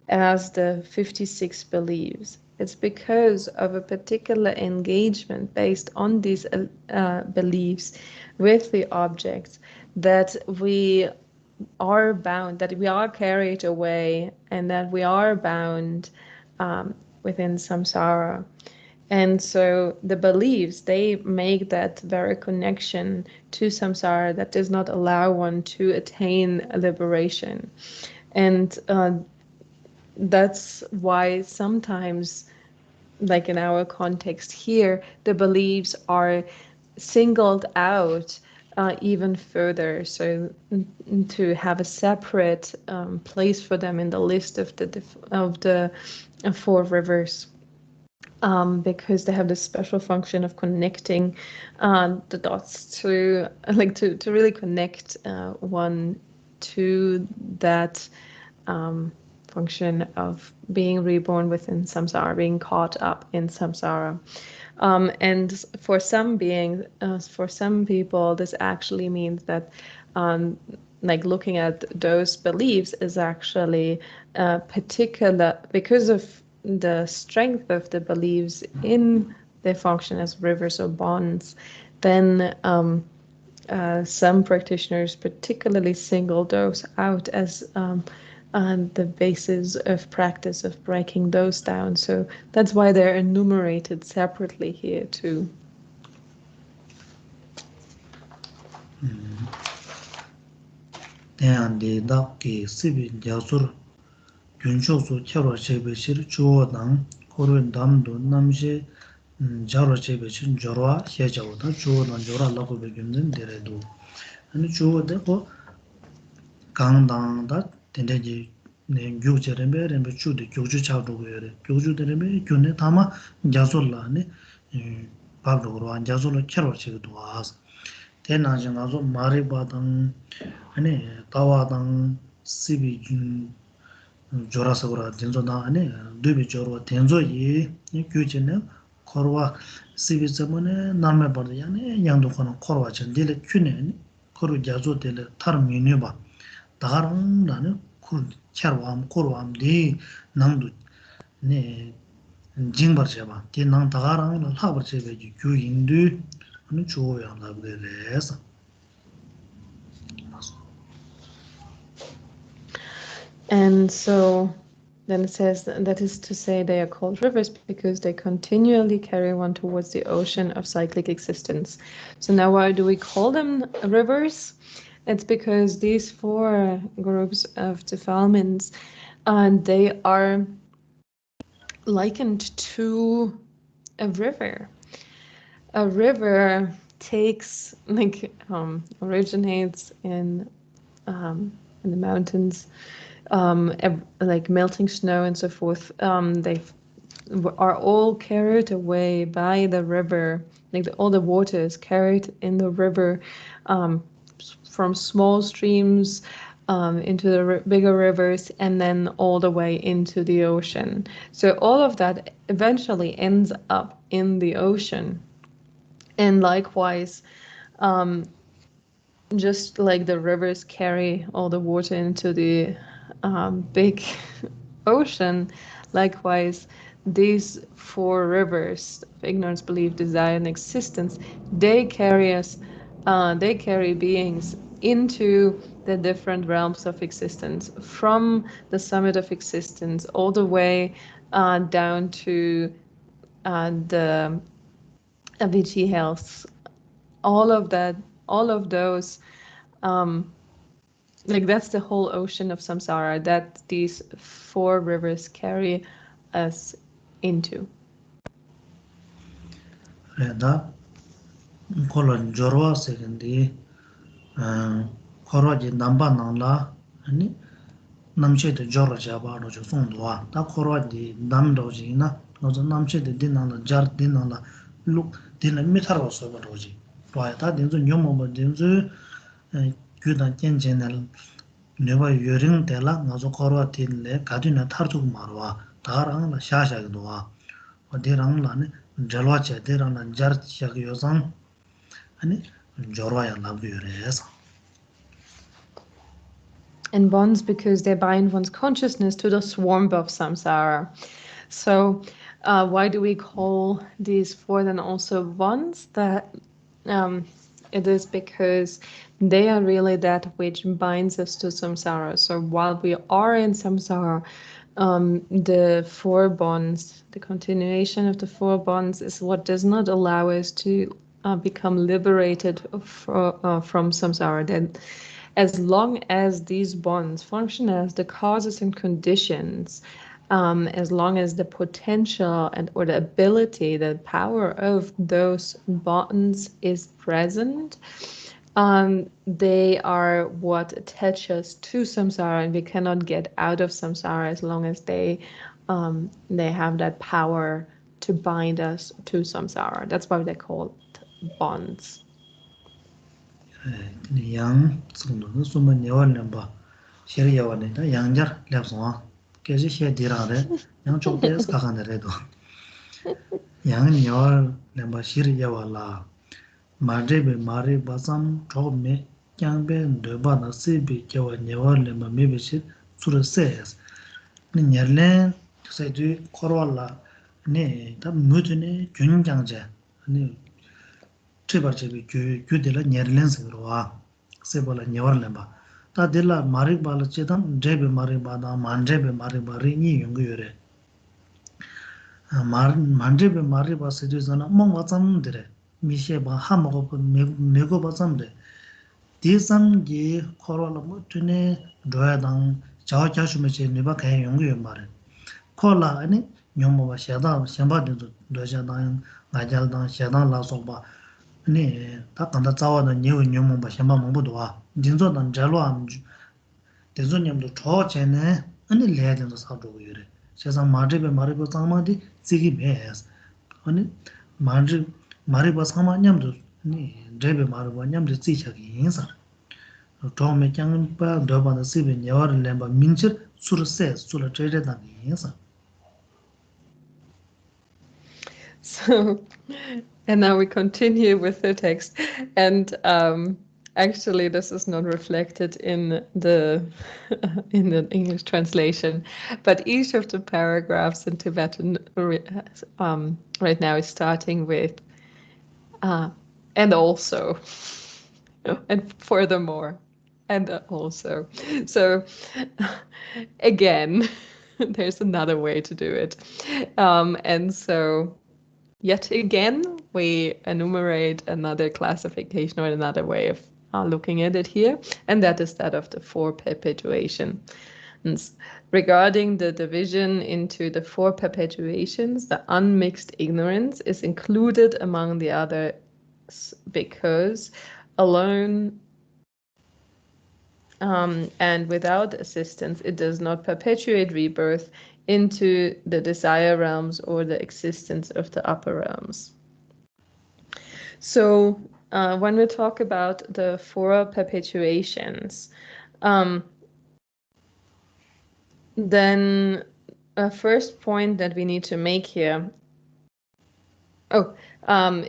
as the 56 beliefs. It's because of a particular engagement based on these beliefs with the objects that we are bound, that we are carried away, and that we are bound within samsara. And so the beliefs, they make that very connection to samsara that does not allow one to attain liberation. And that's why sometimes, like in our context here, the beliefs are singled out even further. So to have a separate place for them in the list of the four rivers. Because they have this special function of connecting the dots to really connect one to that function of being reborn within samsara, being caught up in samsara. And for some people, this actually means that like looking at those beliefs is actually particular because of the strength of the beliefs in their function as rivers or bonds. Then some practitioners particularly single those out as the basis of practice of breaking those down. So that's why they're enumerated separately here too. 대한디 납기 시비 야술 균쇼수 차로 제베실 주어당 고른 담도 남시 자로 제베신 저와 해자오다 주어는 저라라고 베겠는 데래도 아니 주어되고 강당다 된대지 네 교제레메레메 주디 교주 차도고요 교주들에메 교내 담아 야술라네 바로로 안 야술로 캐로 제도 와서 대나진 가서 마리바당 아니 타와당 시비 조라서라 된조다 아니 두비 조로 된조이 이 규제는 코르와 시비 때문에 남에 버려야네 양도 코는 코르와 전딜에 큐네 코르 자조될 타르미네 봐 다른 나는 코 차로암 코르암 디 남도 네 징버셔봐 디난 다가랑 하버셔베지 규인도 는 좋아요 나브레레서 And so then it says that is to say they are called rivers because they continually carry one towards the ocean of cyclic existence. So now why do we call them rivers? It's because these four groups of defilements, they are likened to a river. A river takes, originates in the mountains, like melting snow and so forth. They are all carried away by the river. All the water is carried in the river from small streams into the bigger rivers, and then all the way into the ocean. So all of that eventually ends up in the ocean. And likewise, just like the rivers carry all the water into the big ocean, likewise, these four rivers of ignorance, belief, desire, and existence, they carry us, they carry beings into the different realms of existence, from the summit of existence all the way down to the Avicii health. All of that, all of those, like that's the whole ocean of samsara that these four rivers carry us into. Reda kolon jorwa sekendi korwa ji namba nangla ani namche de jorwa jaba ro jo songdwa ta korwa di namdo ji na nozo namche de dinangla jar dinangla luk dinla mitarwa soba ro ji rwa ta dinzo nyomo ba dinzo gyudan kenchen nel nyoba yoring dela ngazo korwa dinle kadina tartuk marwa ta rangla shasha gdwa di rangla ne jalwa che di rangla jar chak yosang ani jorwa ya labdu yore And bonds because they bind one's consciousness to the swarm of samsara. So why do we call these four then also bonds? That it is because they are really that which binds us to samsara. So while we are in samsara, the four bonds, the continuation of the four bonds is what does not allow us to become liberated from samsara. That as long as these bonds function as the causes and conditions, as long as the potential and or the ability, the power of those bonds is present, they are what attach us to samsara, and we cannot get out of samsara as long as they have that power to bind us to samsara. That's why they're called bonds. yang tsungdo suma nyewa lemba shiri yawa ne ta yang jar lep songa kezi she dirang re yang chok des kakan re do yang nyewa lemba shiri yawa la madre be mari basam chok me kyang be ndoba na se be kyawa nyewa lemba me be shir sura ses ni nyerlen sai du korwa la ne ta mutu ne gyun kyang je ni chibar chebi gyu dila nyerlen sikirwa sebola nyewar lemba ta dila marik bala chetan drebe marik bada mandrebe marik ba ri nyi yungu yore mandrebe marik ba sidu zana mongwa tsam dire mishe ba hamago pa mego ba tsam de di tsam gi korwa la mu tune doya dang chawa kyashu meche nipa kaya yungu yor marik kola ani nyomo ba sheda shenpa dindu doja dang ngajal dang sheda la sokba 네, 다 간다 자와도 니오 뇽모 바 셴바 몽부도 와. 진조단 잘로암 대존님도 초전에 아니 레야된도 사도고 이래. 세상 마르베 마르고 상마디 지기 메스. 아니 마르 마르고 상마냠도 니 드베 마르고 냠도 지차기 인사. 도메 짱바 도바다 시베 녀르 렘바 민치 수르세 수르 트레다 인사. So, and now we continue with the text. And actually, this is not reflected in the in the English translation, but each of the paragraphs in Tibetan right now is starting with and also, and furthermore, and also. So again, there's another way to do it, and so. Yet again, we enumerate another classification or another way of looking at it here, and that is that of the four perpetuations. Regarding the division into the four perpetuations, the unmixed ignorance is included among the others because alone and without assistance, it does not perpetuate rebirth into the desire realms or the existence of the upper realms. So when we talk about the four perpetuations, then a first point that we need to make here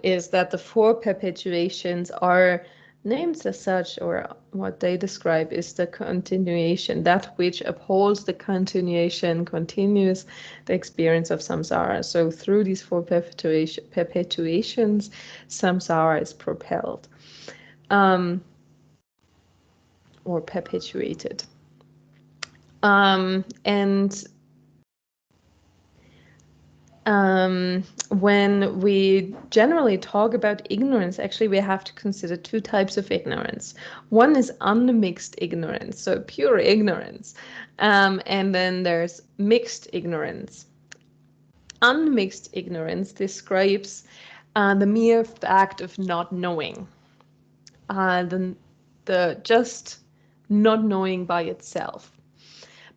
is that the four perpetuations are names as such, or what they describe, is the continuation, that which upholds the continuation, continues the experience of samsara. So through these four perpetuations, samsara is propelled or perpetuated. And when we generally talk about ignorance, actually we have to consider two types of ignorance. One is unmixed ignorance, so pure ignorance, and then there's mixed ignorance. Unmixed ignorance describes the mere fact of not knowing, the just not knowing by itself.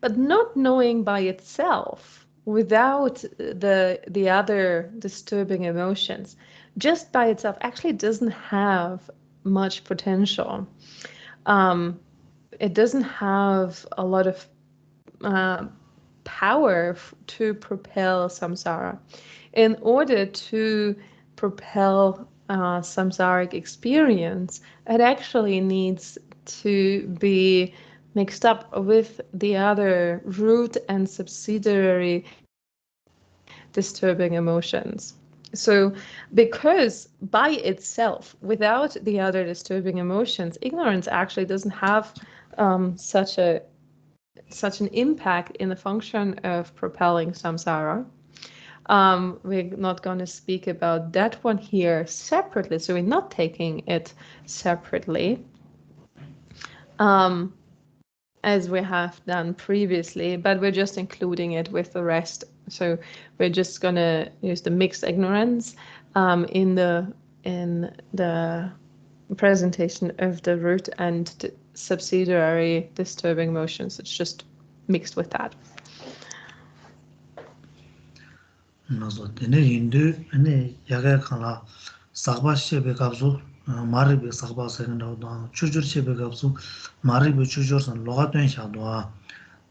But not knowing by itself, without the other disturbing emotions, just by itself actually doesn't have much potential. It doesn't have a lot of power to propel samsara. In order to propel samsaric experience, it actually needs to be mixed up with the other root and subsidiary disturbing emotions. So because by itself, without the other disturbing emotions, ignorance actually doesn't have such an impact in the function of propelling samsara. We're not going to speak about that one here separately, so we're not taking it separately. As we have done previously, but we're just including it with the rest. So we're just going to use the mixed ignorance in the presentation of the root and the subsidiary disturbing motions. It's just mixed with that. 나서 되네 인도 아니 야가 칸라 사바시베 갑수 마르베 사바세는도 추주르시베 갑수 마르베 추주르선 로가된 샤도아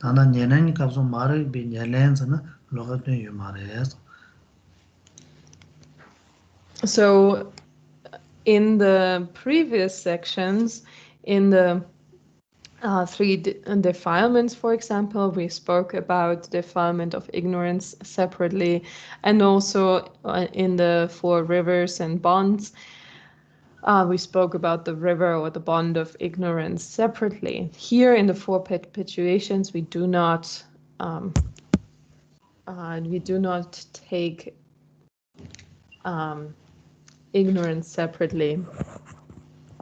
다나 년년 갑수 마르베 년len스나 로가된 유마레스. So in the previous sections, in the three defilements, for example, we spoke about defilement of ignorance separately, and also in the four rivers and bonds, we spoke about the river or the bond of ignorance separately. Here in the four perpetuations, we do not take ignorance separately.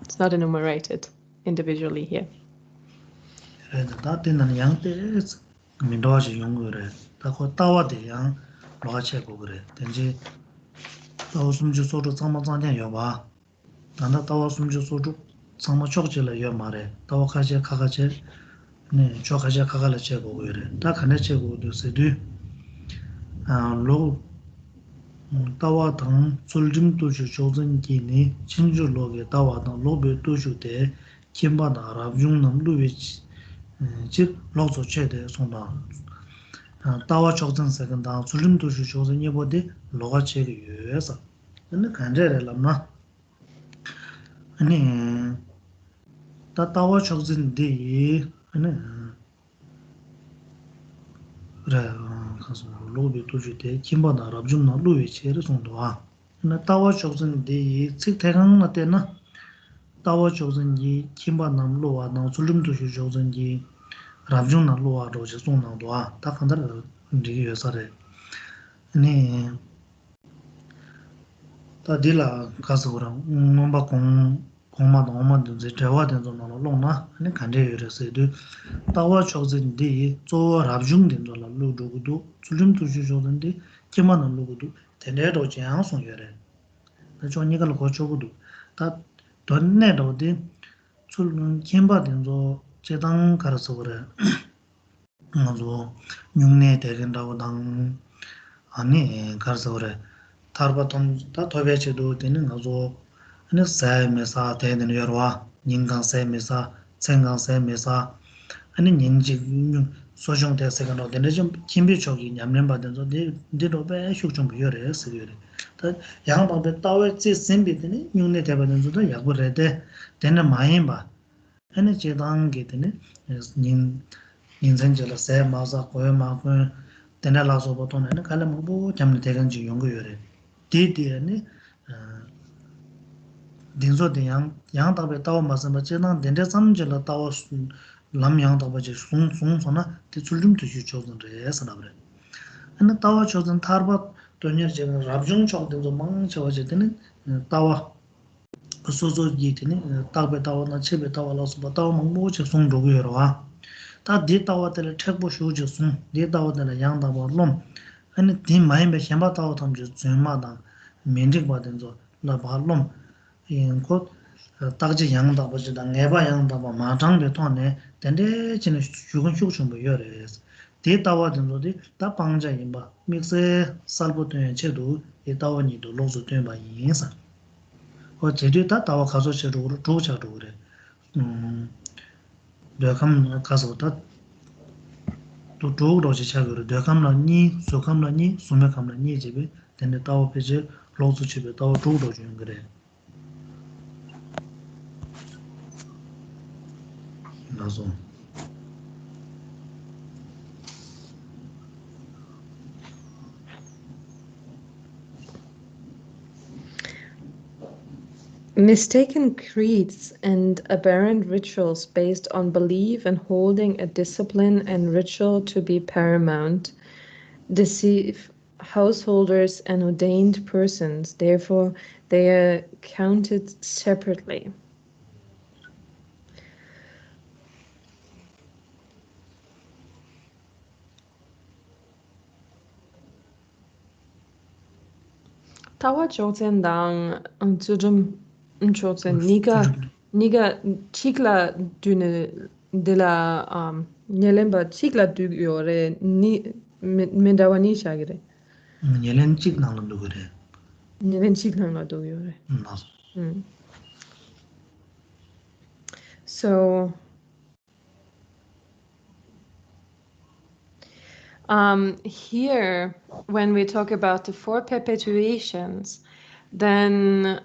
It's not enumerated individually here. 다때는 양때 민도하지 용거래. 다고 따와대 양 로가체고 그래. 된지 따오숨주 소주 상마장냥 여봐. 나나 따와숨주 소주 상마 쪽질러 여 말해. 따와카제 카가제 네, 쪽카제 카가라 체고 그래. 다 칸에 체고 도세도 로 따와당 술림도 조전기니 진주로게 따와당 로베도 주대 김바다 아랍중남 루위치 즉 로조 체대 송다 따와 적전 세근다 줄림도 주조선 예보데 로가 체리 유에서 근데 간제래람나 아니 따와 적전데 아니 그래 가서 로비 도주대 김바다 아랍중남 루위치를 송도아 근데 따와 적전데 즉 대강나 때나 따와 적전지 김바남 로와 나 줄림도 주조선지 랍중나 로와 로지 송나도아 다 간다를 인지 요사래 네 다딜라 가서 그럼 nomba 공마도 엄마도 이제 대화된 좀 놓나 아니 간제 요래서도 따와 적진디 조 랍중된 줄 로도도 줄림도 주조던데 김바남 로고도 대내도 장송 요래 나 저니가 고쳐고도 다 돈내도데 줄 김바된 조 제당 가서 그래. 아주 육내 대근다고 당 아니 가서 그래. 타르바톤 다 도배치도 되는 아주 아니 삶에서 되는 여러와 인간 삶에서 생각 삶에서 아니 닌지 소종 대세가 너네 좀 김비초기 냠냠 받은 저 네로베 흉좀 비어래 쓰여래 다 양방배 따외 지 심비드니 뉴네 대받은 저도 야고래데 되는 마인 봐 아니 제단게 되네 닌 인생절에 세 마사 고여 마고 되네 라서 보통에는 갈래 뭐 잠네 대간지 연구여래 디디에니 딩조 양 답에 따와 맞으면 제난 된데 삼절로 따와 람 답에 송송소나 대출림도 주초던데 해서나 그래. 근데 따와 초던 타르바 돈여 제가 랍중 쪽도 망쳐져 되는 따와 소소 기티니 따베 따와나 쳬베 따와라서 따와 망모지 송도고여와 다 디따와들 책보 쇼지 송 디따와들 양 답에 롬 아니 디 마임베 셴바 따와 탐지 쩨마다 면직 받은 저 나발롬 곧 딱지 양다 버지다 내바 양다 뭐 마장베 토네 된데 진의 죽은 죽은 뭐 여래서 데이터와 된도디 다 방자 임바 믹스 살보된 제도 데이터와니도 로즈 된바 인사 어 제도 다 다와 가서 제도로 조차도 그래 내가 가서 다또 조로지 차거를 내가 니 소감라니 소매감라니 집에 된데 다와 페이지 로즈 집에 다와 조로 주는 그래 나서 Mistaken creeds and aberrant rituals based on belief and holding a discipline and ritual to be paramount deceive householders and ordained persons. Therefore, they are counted separately. Tawa Jotsendang Tsujum Jotsen Niga Chikla Dune de la Nyelemba Chikla Dugyore ni Mendawani Shagre. nyelen chik nang lu gure Nyelen Chikla la Dugyore. nas So here, when we talk about the four perpetuations, then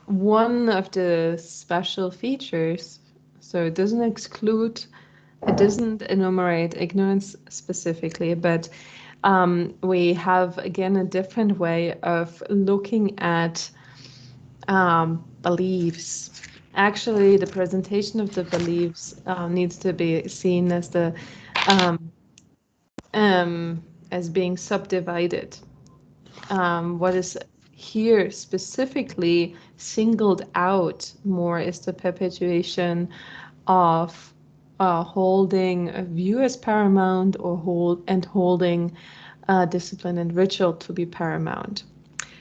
one of the special features, so it doesn't enumerate ignorance specifically, but we have again a different way of looking at beliefs. Actually, the presentation of the beliefs needs to be seen as the as being subdivided. What is here specifically singled out more is the perpetuation of holding a view as paramount or holding discipline and ritual to be paramount.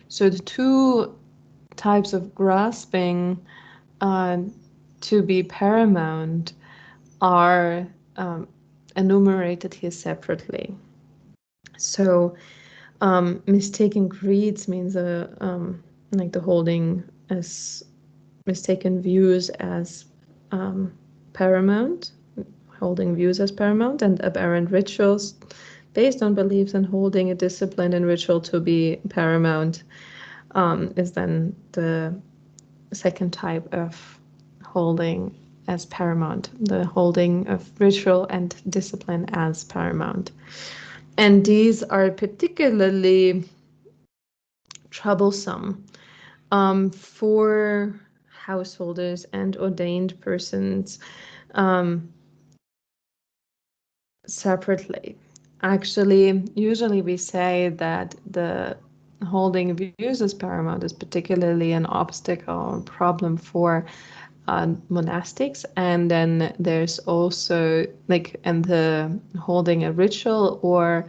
So the two types of grasping to be paramount are enumerated here separately. So mistaken creeds means like the holding as mistaken views as paramount, holding views as paramount, and aberrant rituals based on beliefs and holding a discipline and ritual to be paramount is then the second type of holding as paramount, the holding of ritual and discipline as paramount. And these are particularly troublesome for householders and ordained persons separately. Actually, usually we say that the holding views as paramount is particularly an obstacle or problem for monastics, and then there's also and the holding a ritual or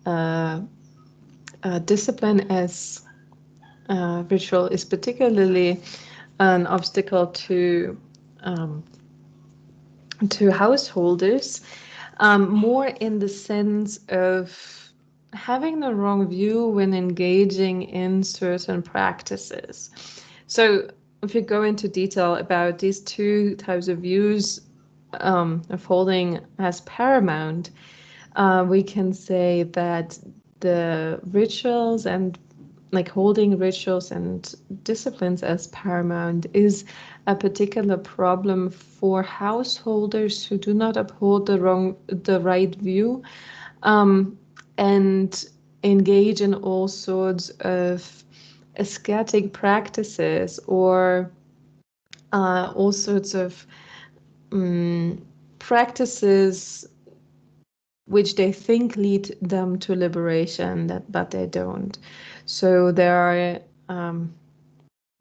a discipline as ritual is particularly an obstacle to householders, more in the sense of having the wrong view when engaging in certain practices. So if you go into detail about these two types of views, of holding as paramount, we can say that the rituals and like holding rituals and disciplines as paramount is a particular problem for householders who do not uphold the right view, and engage in all sorts of ascetic practices or all sorts of practices which they think lead them to liberation, but they don't. So there are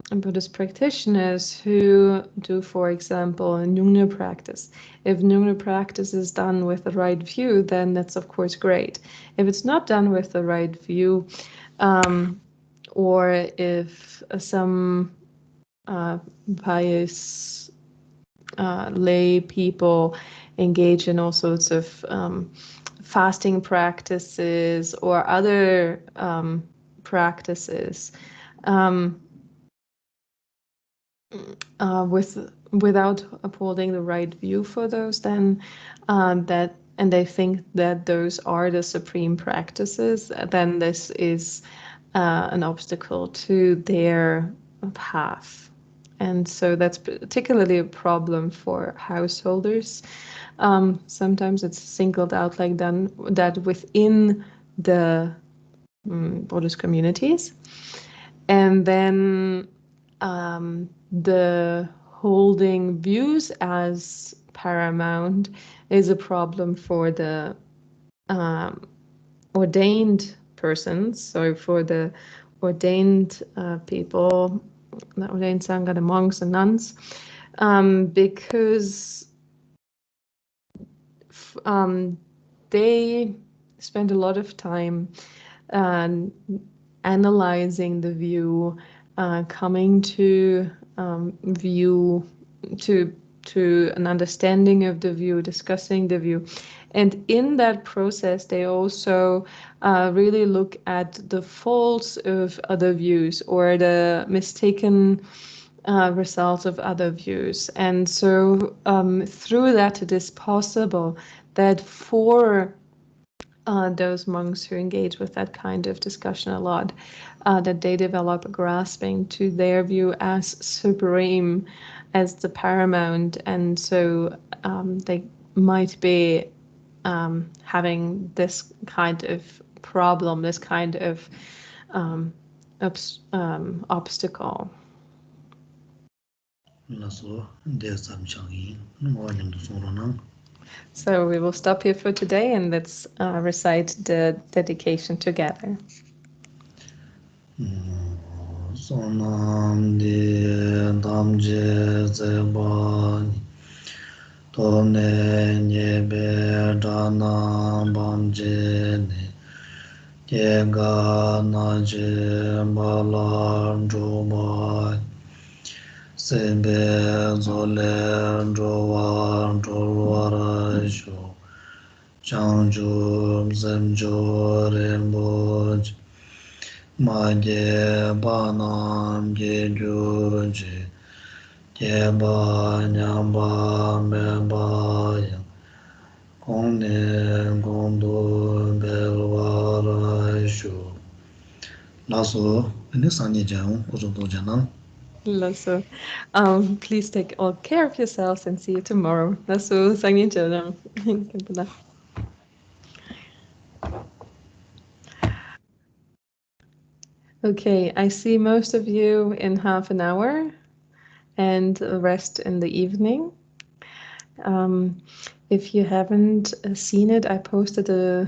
Buddhist practitioners who do, for example, a Nyingma practice. If Nyingma practice is done with the right view, then that's of course great. If it's not done with the right view, or if some pious lay people engage in all sorts of fasting practices or other practices without upholding the right view for those, then they think that those are the supreme practices, then this is an obstacle to their path. And so that's particularly a problem for householders. Sometimes it's singled out like that within the Buddhist communities. And then the holding views as paramount is a problem for the ordained persons, so for the ordained people, the ordained Sangha, the monks and nuns, because they spend a lot of time analyzing the view, coming to view, to an understanding of the view, discussing the view. And in that process, they also really look at the faults of other views or the mistaken results of other views. And so through that, it is possible that for those monks who engage with that kind of discussion a lot, that they develop a grasping to their view as supreme, as the paramount, and so they might be having this kind of problem, this kind of obstacle. So we will stop here for today and let's recite the dedication together. Sonam de damje zebani Tone nyebe dana bamje ne Yega naje bala jobai Sebe zole jowa jowara sho Chanju zemjo remboj Maje banam jejuji Jeba nyamba meba yang Kongne gondo belwara shu Laso, ini sani jang kuzoto janang Lasso. Please take all care of yourselves and see you tomorrow. Lasso, sangin jodang. Okay, I see most of you in half an hour and the rest in the evening. If you haven't seen it, I posted a,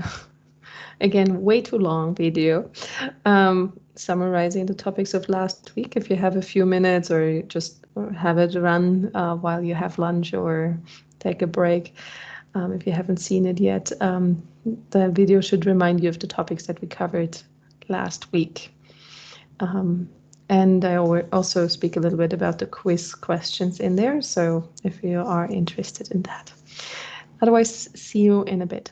again, way too long video summarizing the topics of last week. If you have a few minutes or just have it run while you have lunch or take a break, if you haven't seen it yet, the video should remind you of the topics that we covered last week. And I also speak a little bit about the quiz questions in there, so if you are interested in that. Otherwise, see you in a bit.